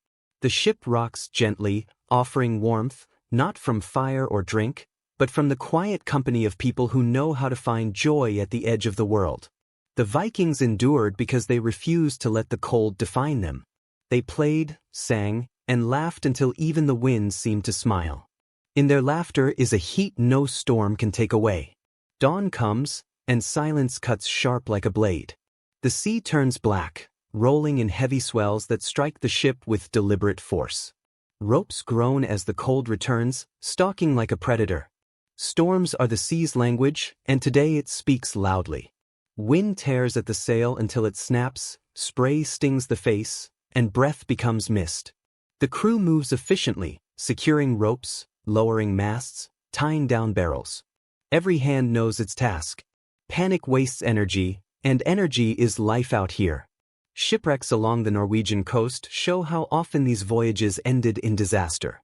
The ship rocks gently, offering warmth, not from fire or drink, but from the quiet company of people who know how to find joy at the edge of the world. The Vikings endured because they refused to let the cold define them. They played, sang, and laughed until even the wind seemed to smile. In their laughter is a heat no storm can take away. Dawn comes, and silence cuts sharp like a blade. The sea turns black, rolling in heavy swells that strike the ship with deliberate force. Ropes groan as the cold returns, stalking like a predator. Storms are the sea's language, and today it speaks loudly. Wind tears at the sail until it snaps, spray stings the face, and breath becomes mist. The crew moves efficiently, securing ropes, lowering masts, tying down barrels. Every hand knows its task. Panic wastes energy, and energy is life out here. Shipwrecks along the Norwegian coast show how often these voyages ended in disaster.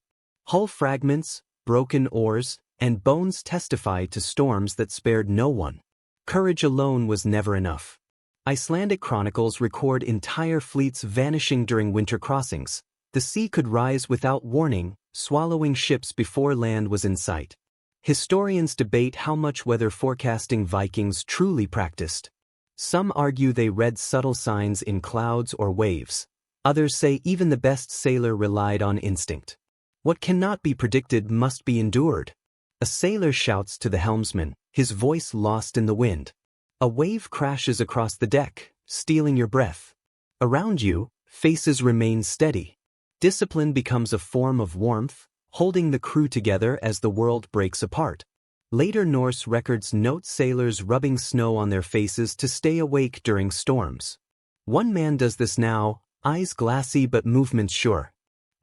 Hull fragments, broken oars, and bones testify to storms that spared no one. Courage alone was never enough. Icelandic chronicles record entire fleets vanishing during winter crossings. The sea could rise without warning, swallowing ships before land was in sight. Historians debate how much weather forecasting Vikings truly practiced. Some argue they read subtle signs in clouds or waves. Others say even the best sailor relied on instinct. What cannot be predicted must be endured. A sailor shouts to the helmsman, his voice lost in the wind. A wave crashes across the deck, stealing your breath. Around you, faces remain steady. Discipline becomes a form of warmth, holding the crew together as the world breaks apart. Later Norse records note sailors rubbing snow on their faces to stay awake during storms. One man does this now, eyes glassy but movements sure.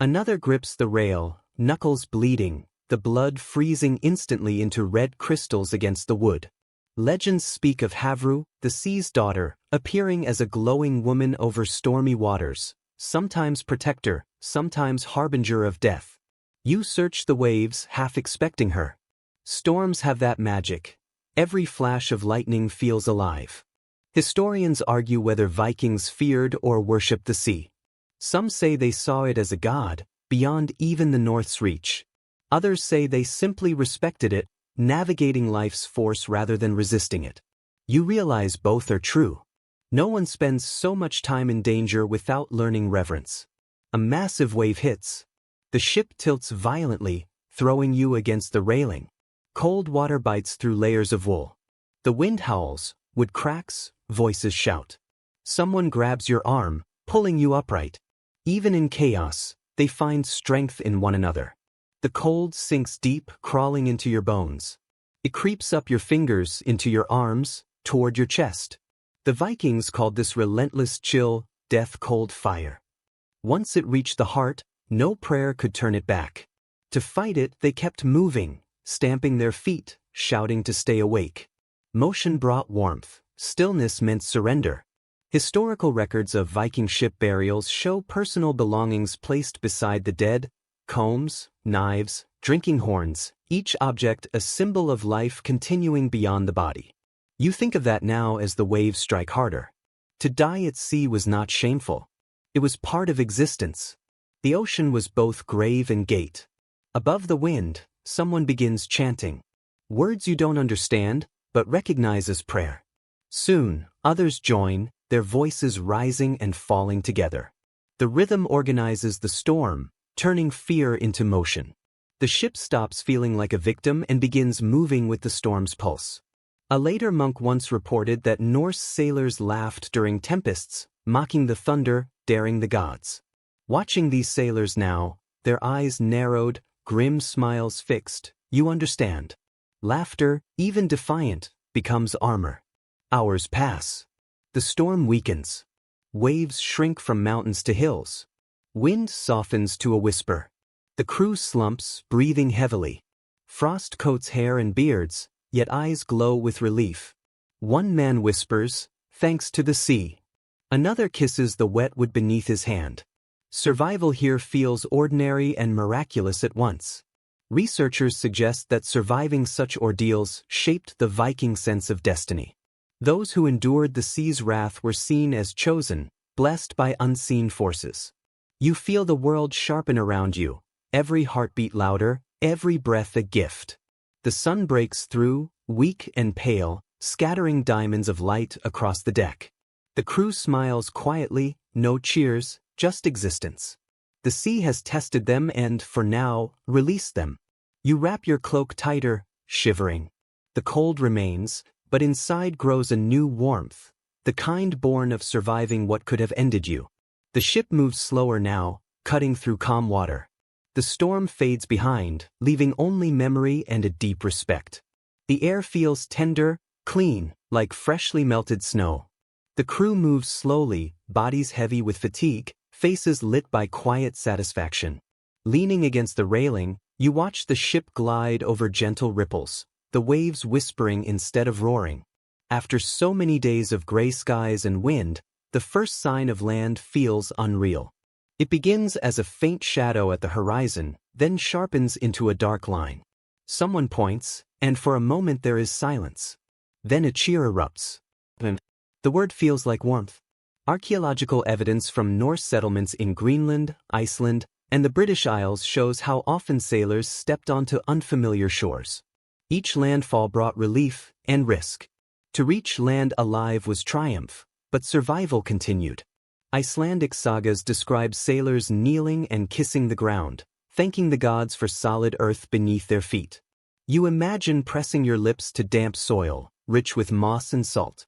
Another grips the rail, knuckles bleeding, the blood freezing instantly into red crystals against the wood. Legends speak of Havru, the sea's daughter, appearing as a glowing woman over stormy waters, sometimes protector, sometimes harbinger of death. You search the waves, half expecting her. Storms have that magic. Every flash of lightning feels alive. Historians argue whether Vikings feared or worshipped the sea. Some say they saw it as a god, beyond even the North's reach. Others say they simply respected it, navigating life's force rather than resisting it. You realize both are true. No one spends so much time in danger without learning reverence. A massive wave hits. The ship tilts violently, throwing you against the railing. Cold water bites through layers of wool. The wind howls, wood cracks, voices shout. Someone grabs your arm, pulling you upright. Even in chaos, they find strength in one another. The cold sinks deep, crawling into your bones. It creeps up your fingers, into your arms, toward your chest. The Vikings called this relentless chill, death-cold fire. Once it reached the heart, no prayer could turn it back. To fight it, they kept moving, stamping their feet, shouting to stay awake. Motion brought warmth, stillness meant surrender. Historical records of Viking ship burials show personal belongings placed beside the dead, combs, knives, drinking horns, each object a symbol of life continuing beyond the body. You think of that now as the waves strike harder. To die at sea was not shameful. It was part of existence. The ocean was both grave and gate. Above the wind, someone begins chanting. Words you don't understand, but recognize as prayer. Soon, others join, their voices rising and falling together. The rhythm organizes the storm, turning fear into motion. The ship stops feeling like a victim and begins moving with the storm's pulse. A later monk once reported that Norse sailors laughed during tempests, mocking the thunder, daring the gods. Watching these sailors now, their eyes narrowed, grim smiles fixed, you understand. Laughter, even defiant, becomes armor. Hours pass. The storm weakens. Waves shrink from mountains to hills. Wind softens to a whisper. The crew slumps, breathing heavily. Frost coats hair and beards, yet eyes glow with relief. One man whispers, "Thanks to the sea." Another kisses the wet wood beneath his hand. Survival here feels ordinary and miraculous at once. Researchers suggest that surviving such ordeals shaped the Viking sense of destiny. Those who endured the sea's wrath were seen as chosen, blessed by unseen forces. You feel the world sharpen around you, every heartbeat louder, every breath a gift. The sun breaks through, weak and pale, scattering diamonds of light across the deck. The crew smiles quietly, no cheers, just existence. The sea has tested them and, for now, released them. You wrap your cloak tighter, shivering. The cold remains, but inside grows a new warmth, the kind born of surviving what could have ended you. The ship moves slower now, cutting through calm water. The storm fades behind, leaving only memory and a deep respect. The air feels tender, clean, like freshly melted snow. The crew moves slowly, bodies heavy with fatigue, faces lit by quiet satisfaction. Leaning against the railing, you watch the ship glide over gentle ripples, the waves whispering instead of roaring. After so many days of gray skies and wind, the first sign of land feels unreal. It begins as a faint shadow at the horizon, then sharpens into a dark line. Someone points, and for a moment there is silence. Then a cheer erupts. The word feels like warmth. Archaeological evidence from Norse settlements in Greenland, Iceland, and the British Isles shows how often sailors stepped onto unfamiliar shores. Each landfall brought relief and risk. To reach land alive was triumph, but survival continued. Icelandic sagas describe sailors kneeling and kissing the ground, thanking the gods for solid earth beneath their feet. You imagine pressing your lips to damp soil, rich with moss and salt.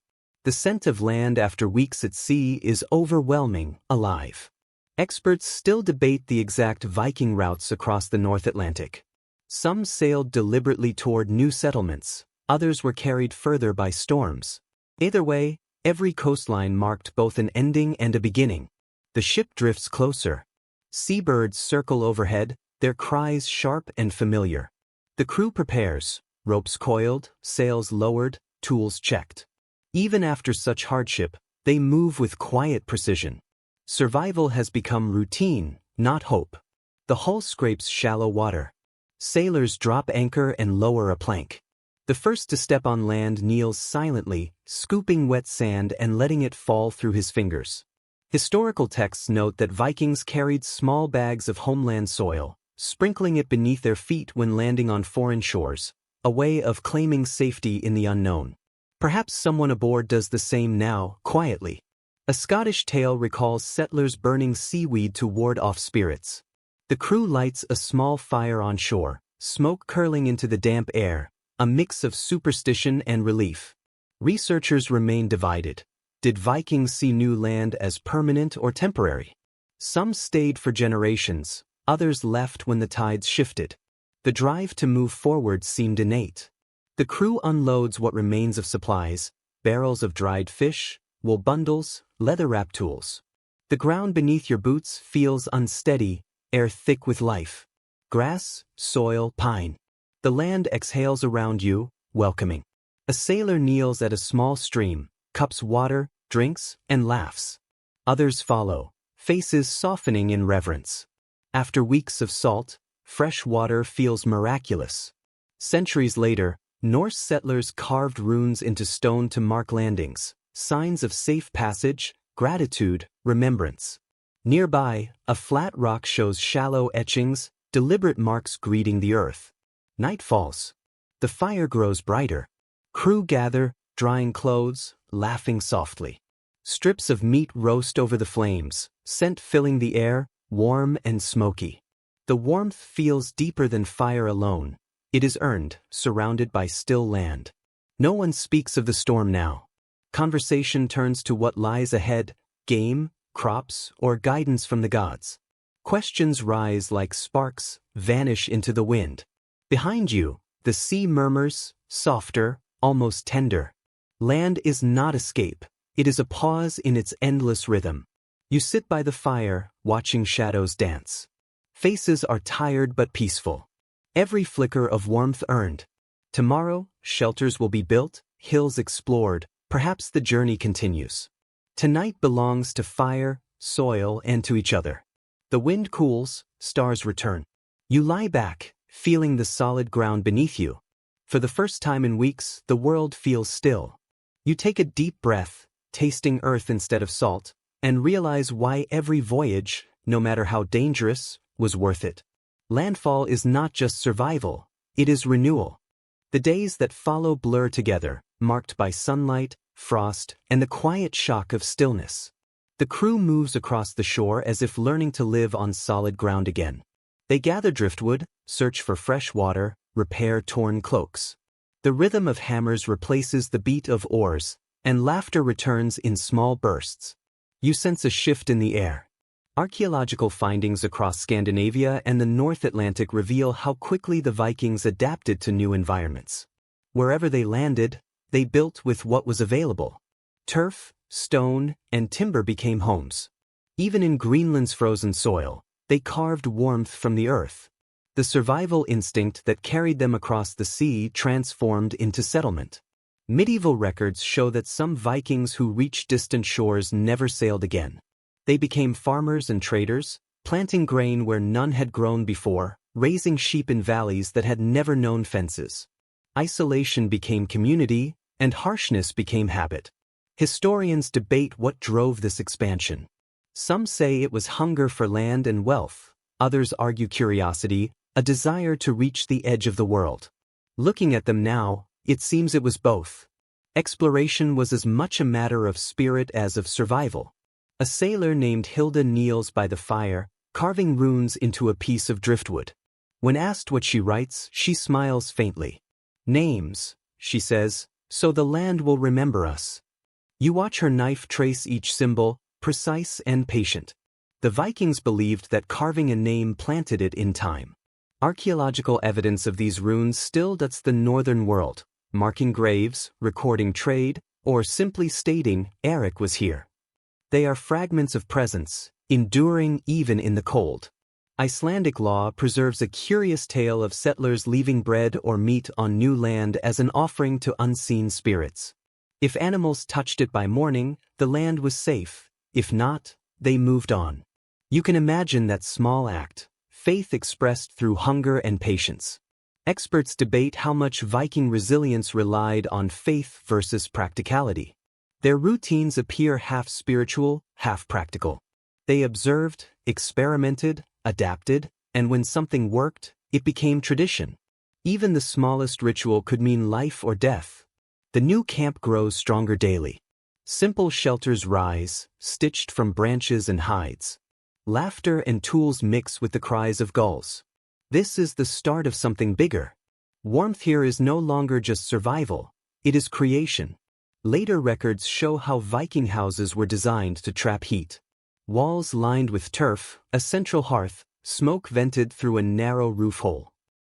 The scent of land after weeks at sea is overwhelming, alive. Experts still debate the exact Viking routes across the North Atlantic. Some sailed deliberately toward new settlements, others were carried further by storms. Either way, every coastline marked both an ending and a beginning. The ship drifts closer. Seabirds circle overhead, their cries sharp and familiar. The crew prepares, ropes coiled, sails lowered, tools checked. Even after such hardship, they move with quiet precision. Survival has become routine, not hope. The hull scrapes shallow water. Sailors drop anchor and lower a plank. The first to step on land kneels silently, scooping wet sand and letting it fall through his fingers. Historical texts note that Vikings carried small bags of homeland soil, sprinkling it beneath their feet when landing on foreign shores, a way of claiming safety in the unknown. Perhaps someone aboard does the same now, quietly. A Scottish tale recalls settlers burning seaweed to ward off spirits. The crew lights a small fire on shore, smoke curling into the damp air, a mix of superstition and relief. Researchers remain divided. Did Vikings see new land as permanent or temporary? Some stayed for generations, others left when the tides shifted. The drive to move forward seemed innate. The crew unloads what remains of supplies, barrels of dried fish, wool bundles, leather-wrapped tools. The ground beneath your boots feels unsteady, air thick with life. Grass, soil, pine. The land exhales around you, welcoming. A sailor kneels at a small stream, cups water, drinks, and laughs. Others follow, faces softening in reverence. After weeks of salt, fresh water feels miraculous. Centuries later, Norse settlers carved runes into stone to mark landings, signs of safe passage, gratitude, remembrance. Nearby, a flat rock shows shallow etchings, deliberate marks greeting the earth. Night falls. The fire grows brighter. Crew gather, drying clothes, laughing softly. Strips of meat roast over the flames, scent filling the air, warm and smoky. The warmth feels deeper than fire alone. It is earned, surrounded by still land. No one speaks of the storm now. Conversation turns to what lies ahead, game, crops, or guidance from the gods. Questions rise like sparks, vanish into the wind. Behind you, the sea murmurs, softer, almost tender. Land is not escape, it is a pause in its endless rhythm. You sit by the fire, watching shadows dance. Faces are tired but peaceful. Every flicker of warmth earned. Tomorrow, shelters will be built, hills explored, perhaps the journey continues. Tonight belongs to fire, soil, and to each other. The wind cools, stars return. You lie back, feeling the solid ground beneath you. For the first time in weeks, the world feels still. You take a deep breath, tasting earth instead of salt, and realize why every voyage, no matter how dangerous, was worth it. Landfall is not just survival, it is renewal. The days that follow blur together, marked by sunlight, frost, and the quiet shock of stillness. The crew moves across the shore as if learning to live on solid ground again. They gather driftwood, search for fresh water, repair torn cloaks. The rhythm of hammers replaces the beat of oars, and laughter returns in small bursts. You sense a shift in the air. Archaeological findings across Scandinavia and the North Atlantic reveal how quickly the Vikings adapted to new environments. Wherever they landed, they built with what was available. Turf, stone, and timber became homes. Even in Greenland's frozen soil, they carved warmth from the earth. The survival instinct that carried them across the sea transformed into settlement. Medieval records show that some Vikings who reached distant shores never sailed again. They became farmers and traders, planting grain where none had grown before, raising sheep in valleys that had never known fences. Isolation became community, and harshness became habit. Historians debate what drove this expansion. Some say it was hunger for land and wealth, others argue curiosity, a desire to reach the edge of the world. Looking at them now, it seems it was both. Exploration was as much a matter of spirit as of survival. A sailor named Hilda kneels by the fire, carving runes into a piece of driftwood. When asked what she writes, she smiles faintly. "Names," she says, "so the land will remember us." You watch her knife trace each symbol, precise and patient. The Vikings believed that carving a name planted it in time. Archaeological evidence of these runes still dots the northern world, marking graves, recording trade, or simply stating, "Eric was here." They are fragments of presence, enduring even in the cold. Icelandic law preserves a curious tale of settlers leaving bread or meat on new land as an offering to unseen spirits. If animals touched it by morning, the land was safe. If not, they moved on. You can imagine that small act, faith expressed through hunger and patience. Experts debate how much Viking resilience relied on faith versus practicality. Their routines appear half spiritual, half practical. They observed, experimented, adapted, and when something worked, it became tradition. Even the smallest ritual could mean life or death. The new camp grows stronger daily. Simple shelters rise, stitched from branches and hides. Laughter and tools mix with the cries of gulls. This is the start of something bigger. Warmth here is no longer just survival, it is creation. Later records show how Viking houses were designed to trap heat. Walls lined with turf, a central hearth, smoke vented through a narrow roof hole.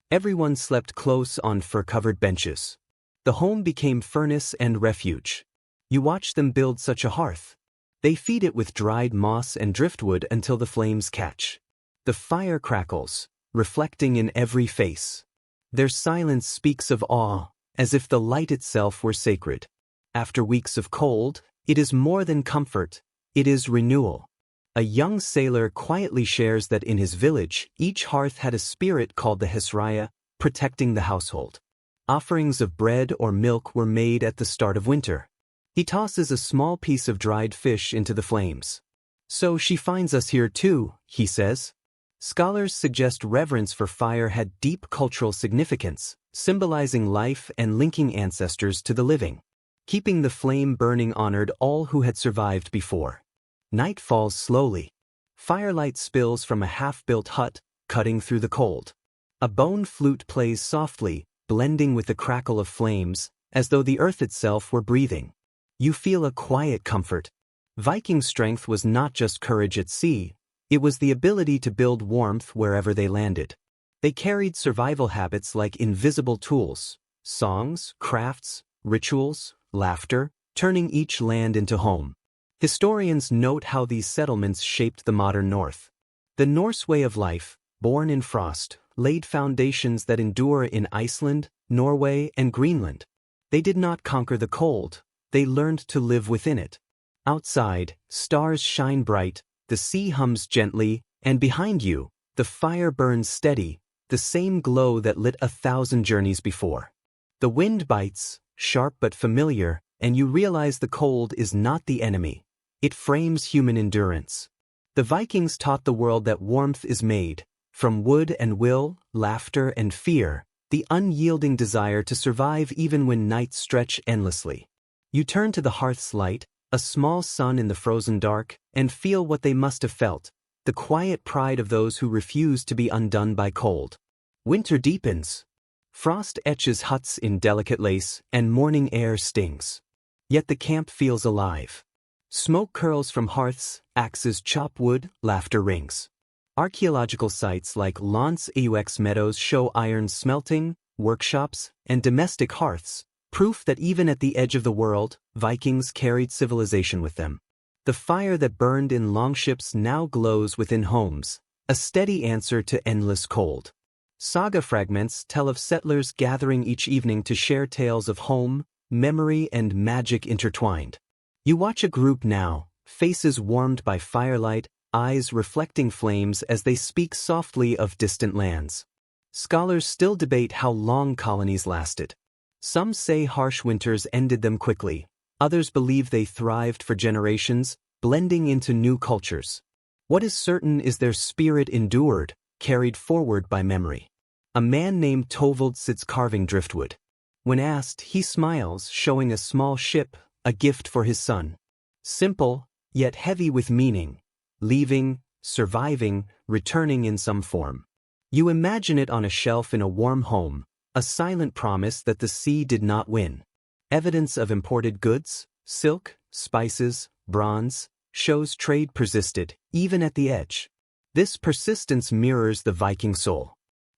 Everyone slept close on fur-covered benches. The home became furnace and refuge. You watch them build such a hearth. They feed it with dried moss and driftwood until the flames catch. The fire crackles, reflecting in every face. Their silence speaks of awe, as if the light itself were sacred. After weeks of cold, it is more than comfort, it is renewal. A young sailor quietly shares that in his village, each hearth had a spirit called the Hesraya, protecting the household. Offerings of bread or milk were made at the start of winter. He tosses a small piece of dried fish into the flames. "So she finds us here too," he says. Scholars suggest reverence for fire had deep cultural significance, symbolizing life and linking ancestors to the living. Keeping the flame burning honored all who had survived before. Night falls slowly. Firelight spills from a half-built hut, cutting through the cold. A bone flute plays softly, blending with the crackle of flames, as though the earth itself were breathing. You feel a quiet comfort. Viking strength was not just courage at sea, it was the ability to build warmth wherever they landed. They carried survival habits like invisible tools, songs, crafts, rituals, laughter, turning each land into home. Historians note how these settlements shaped the modern North. The Norse way of life, born in frost, laid foundations that endure in Iceland, Norway, and Greenland. They did not conquer the cold, they learned to live within it. Outside, stars shine bright, the sea hums gently, and behind you, the fire burns steady, the same glow that lit 1,000 journeys before. The wind bites, sharp but familiar, and you realize the cold is not the enemy. It frames human endurance. The Vikings taught the world that warmth is made, From wood and will, laughter and fear, the unyielding desire to survive even when nights stretch endlessly. You turn to the hearth's light, a small sun in the frozen dark, and feel what they must have felt, the quiet pride of those who refuse to be undone by cold. Winter deepens. Frost etches huts in delicate lace, and morning air stings. Yet the camp feels alive. Smoke curls from hearths, axes chop wood, laughter rings. Archaeological sites like longships meadows show iron smelting, workshops, and domestic hearths, proof that even at the edge of the world, Vikings carried civilization with them. The fire that burned in longships now glows within homes, a steady answer to endless cold. Saga fragments tell of settlers gathering each evening to share tales of home, memory, and magic intertwined. You watch a group now, faces warmed by firelight, eyes reflecting flames as they speak softly of distant lands. Scholars still debate how long colonies lasted. Some say harsh winters ended them quickly. Others believe they thrived for generations, blending into new cultures. What is certain is their spirit endured, carried forward by memory. A man named Tovold sits carving driftwood. When asked, he smiles, showing a small ship, a gift for his son. Simple, yet heavy with meaning. Leaving, surviving, returning in some form. You imagine it on a shelf in a warm home, a silent promise that the sea did not win. Evidence of imported goods, silk, spices, bronze, shows trade persisted, even at the edge. This persistence mirrors the Viking soul.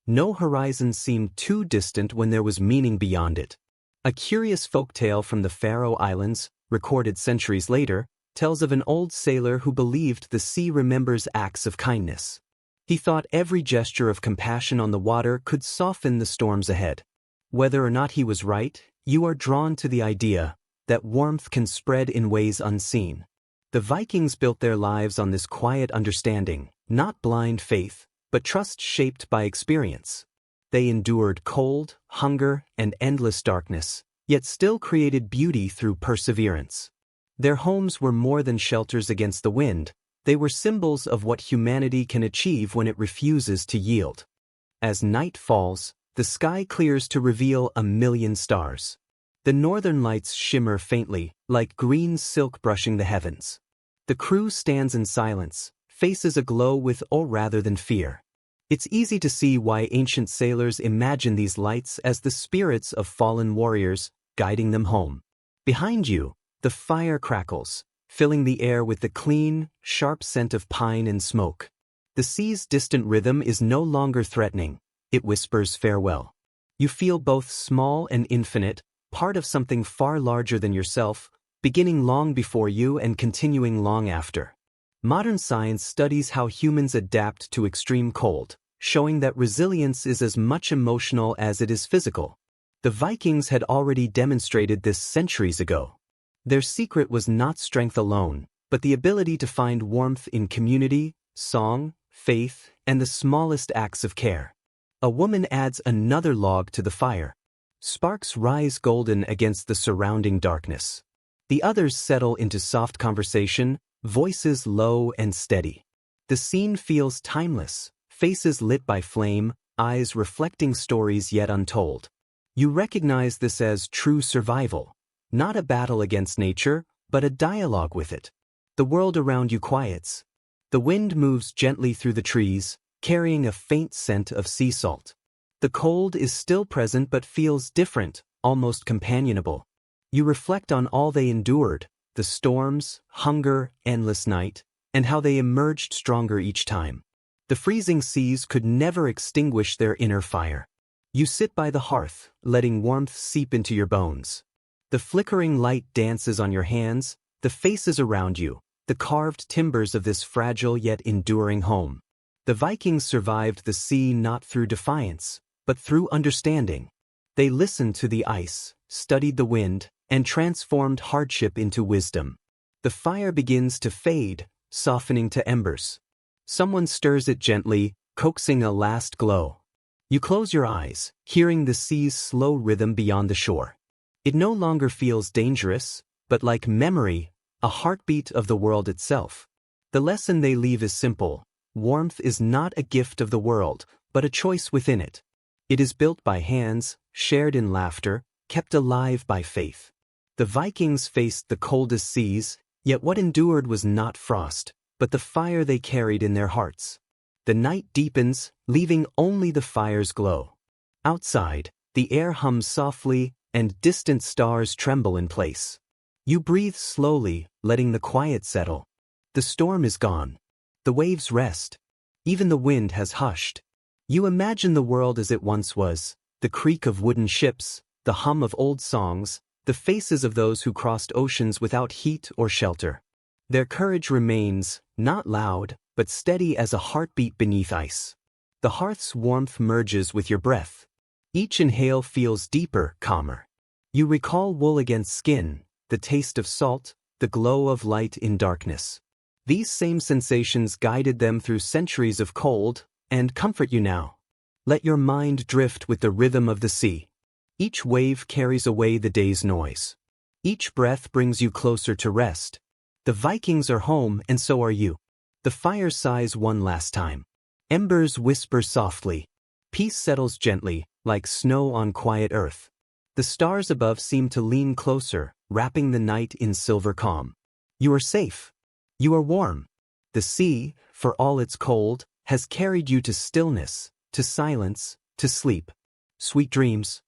No horizon seemed too distant when there was meaning beyond it. A curious folktale from the Faroe Islands, recorded centuries later, tells of an old sailor who believed the sea remembers acts of kindness. He thought every gesture of compassion on the water could soften the storms ahead. Whether or not he was right, you are drawn to the idea that warmth can spread in ways unseen. The Vikings built their lives on this quiet understanding, not blind faith, but trust shaped by experience. They endured cold, hunger, and endless darkness, yet still created beauty through perseverance. Their homes were more than shelters against the wind, they were symbols of what humanity can achieve when it refuses to yield. As night falls, the sky clears to reveal 1,000,000 stars. The northern lights shimmer faintly, like green silk brushing the heavens. The crew stands in silence, faces aglow with awe rather than fear. It's easy to see why ancient sailors imagined these lights as the spirits of fallen warriors, guiding them home. Behind you, the fire crackles, filling the air with the clean, sharp scent of pine and smoke. The sea's distant rhythm is no longer threatening, it whispers farewell. You feel both small and infinite, part of something far larger than yourself, beginning long before you and continuing long after. Modern science studies how humans adapt to extreme cold, showing that resilience is as much emotional as it is physical. The Vikings had already demonstrated this centuries ago. Their secret was not strength alone, but the ability to find warmth in community, song, faith, and the smallest acts of care. A woman adds another log to the fire. Sparks rise golden against the surrounding darkness. The others settle into soft conversation, voices low and steady. The scene feels timeless, faces lit by flame, eyes reflecting stories yet untold. You recognize this as true survival, not a battle against nature, but a dialogue with it. The world around you quiets. The wind moves gently through the trees, carrying a faint scent of sea salt. The cold is still present but feels different, almost companionable. You reflect on all they endured, the storms, hunger, endless night, and how they emerged stronger each time. The freezing seas could never extinguish their inner fire. You sit by the hearth, letting warmth seep into your bones. The flickering light dances on your hands, the faces around you, the carved timbers of this fragile yet enduring home. The Vikings survived the sea not through defiance, but through understanding. They listened to the ice, studied the wind, and transformed hardship into wisdom. The fire begins to fade, softening to embers. Someone stirs it gently, coaxing a last glow. You close your eyes, hearing the sea's slow rhythm beyond the shore. It no longer feels dangerous, but like memory, a heartbeat of the world itself. The lesson they leave is simple. warmth is not a gift of the world, but a choice within it. It is built by hands, shared in laughter, kept alive by faith. The Vikings faced the coldest seas, yet what endured was not frost, but the fire they carried in their hearts. The night deepens, leaving only the fire's glow. Outside, the air hums softly, and distant stars tremble in place. You breathe slowly, letting the quiet settle. The storm is gone. The waves rest. Even the wind has hushed. You imagine the world as it once was, the creak of wooden ships, the hum of old songs, the faces of those who crossed oceans without heat or shelter. Their courage remains, not loud, but steady as a heartbeat beneath ice. The hearth's warmth merges with your breath. Each inhale feels deeper, calmer. You recall wool against skin, the taste of salt, the glow of light in darkness. These same sensations guided them through centuries of cold, and comfort you now. Let your mind drift with the rhythm of the sea. Each wave carries away the day's noise. Each breath brings you closer to rest. The Vikings are home, and so are you. The fire sighs one last time. Embers whisper softly. Peace settles gently, like snow on quiet earth. The stars above seem to lean closer, wrapping the night in silver calm. You are safe. You are warm. The sea, for all its cold, has carried you to stillness, to silence, to sleep. Sweet dreams.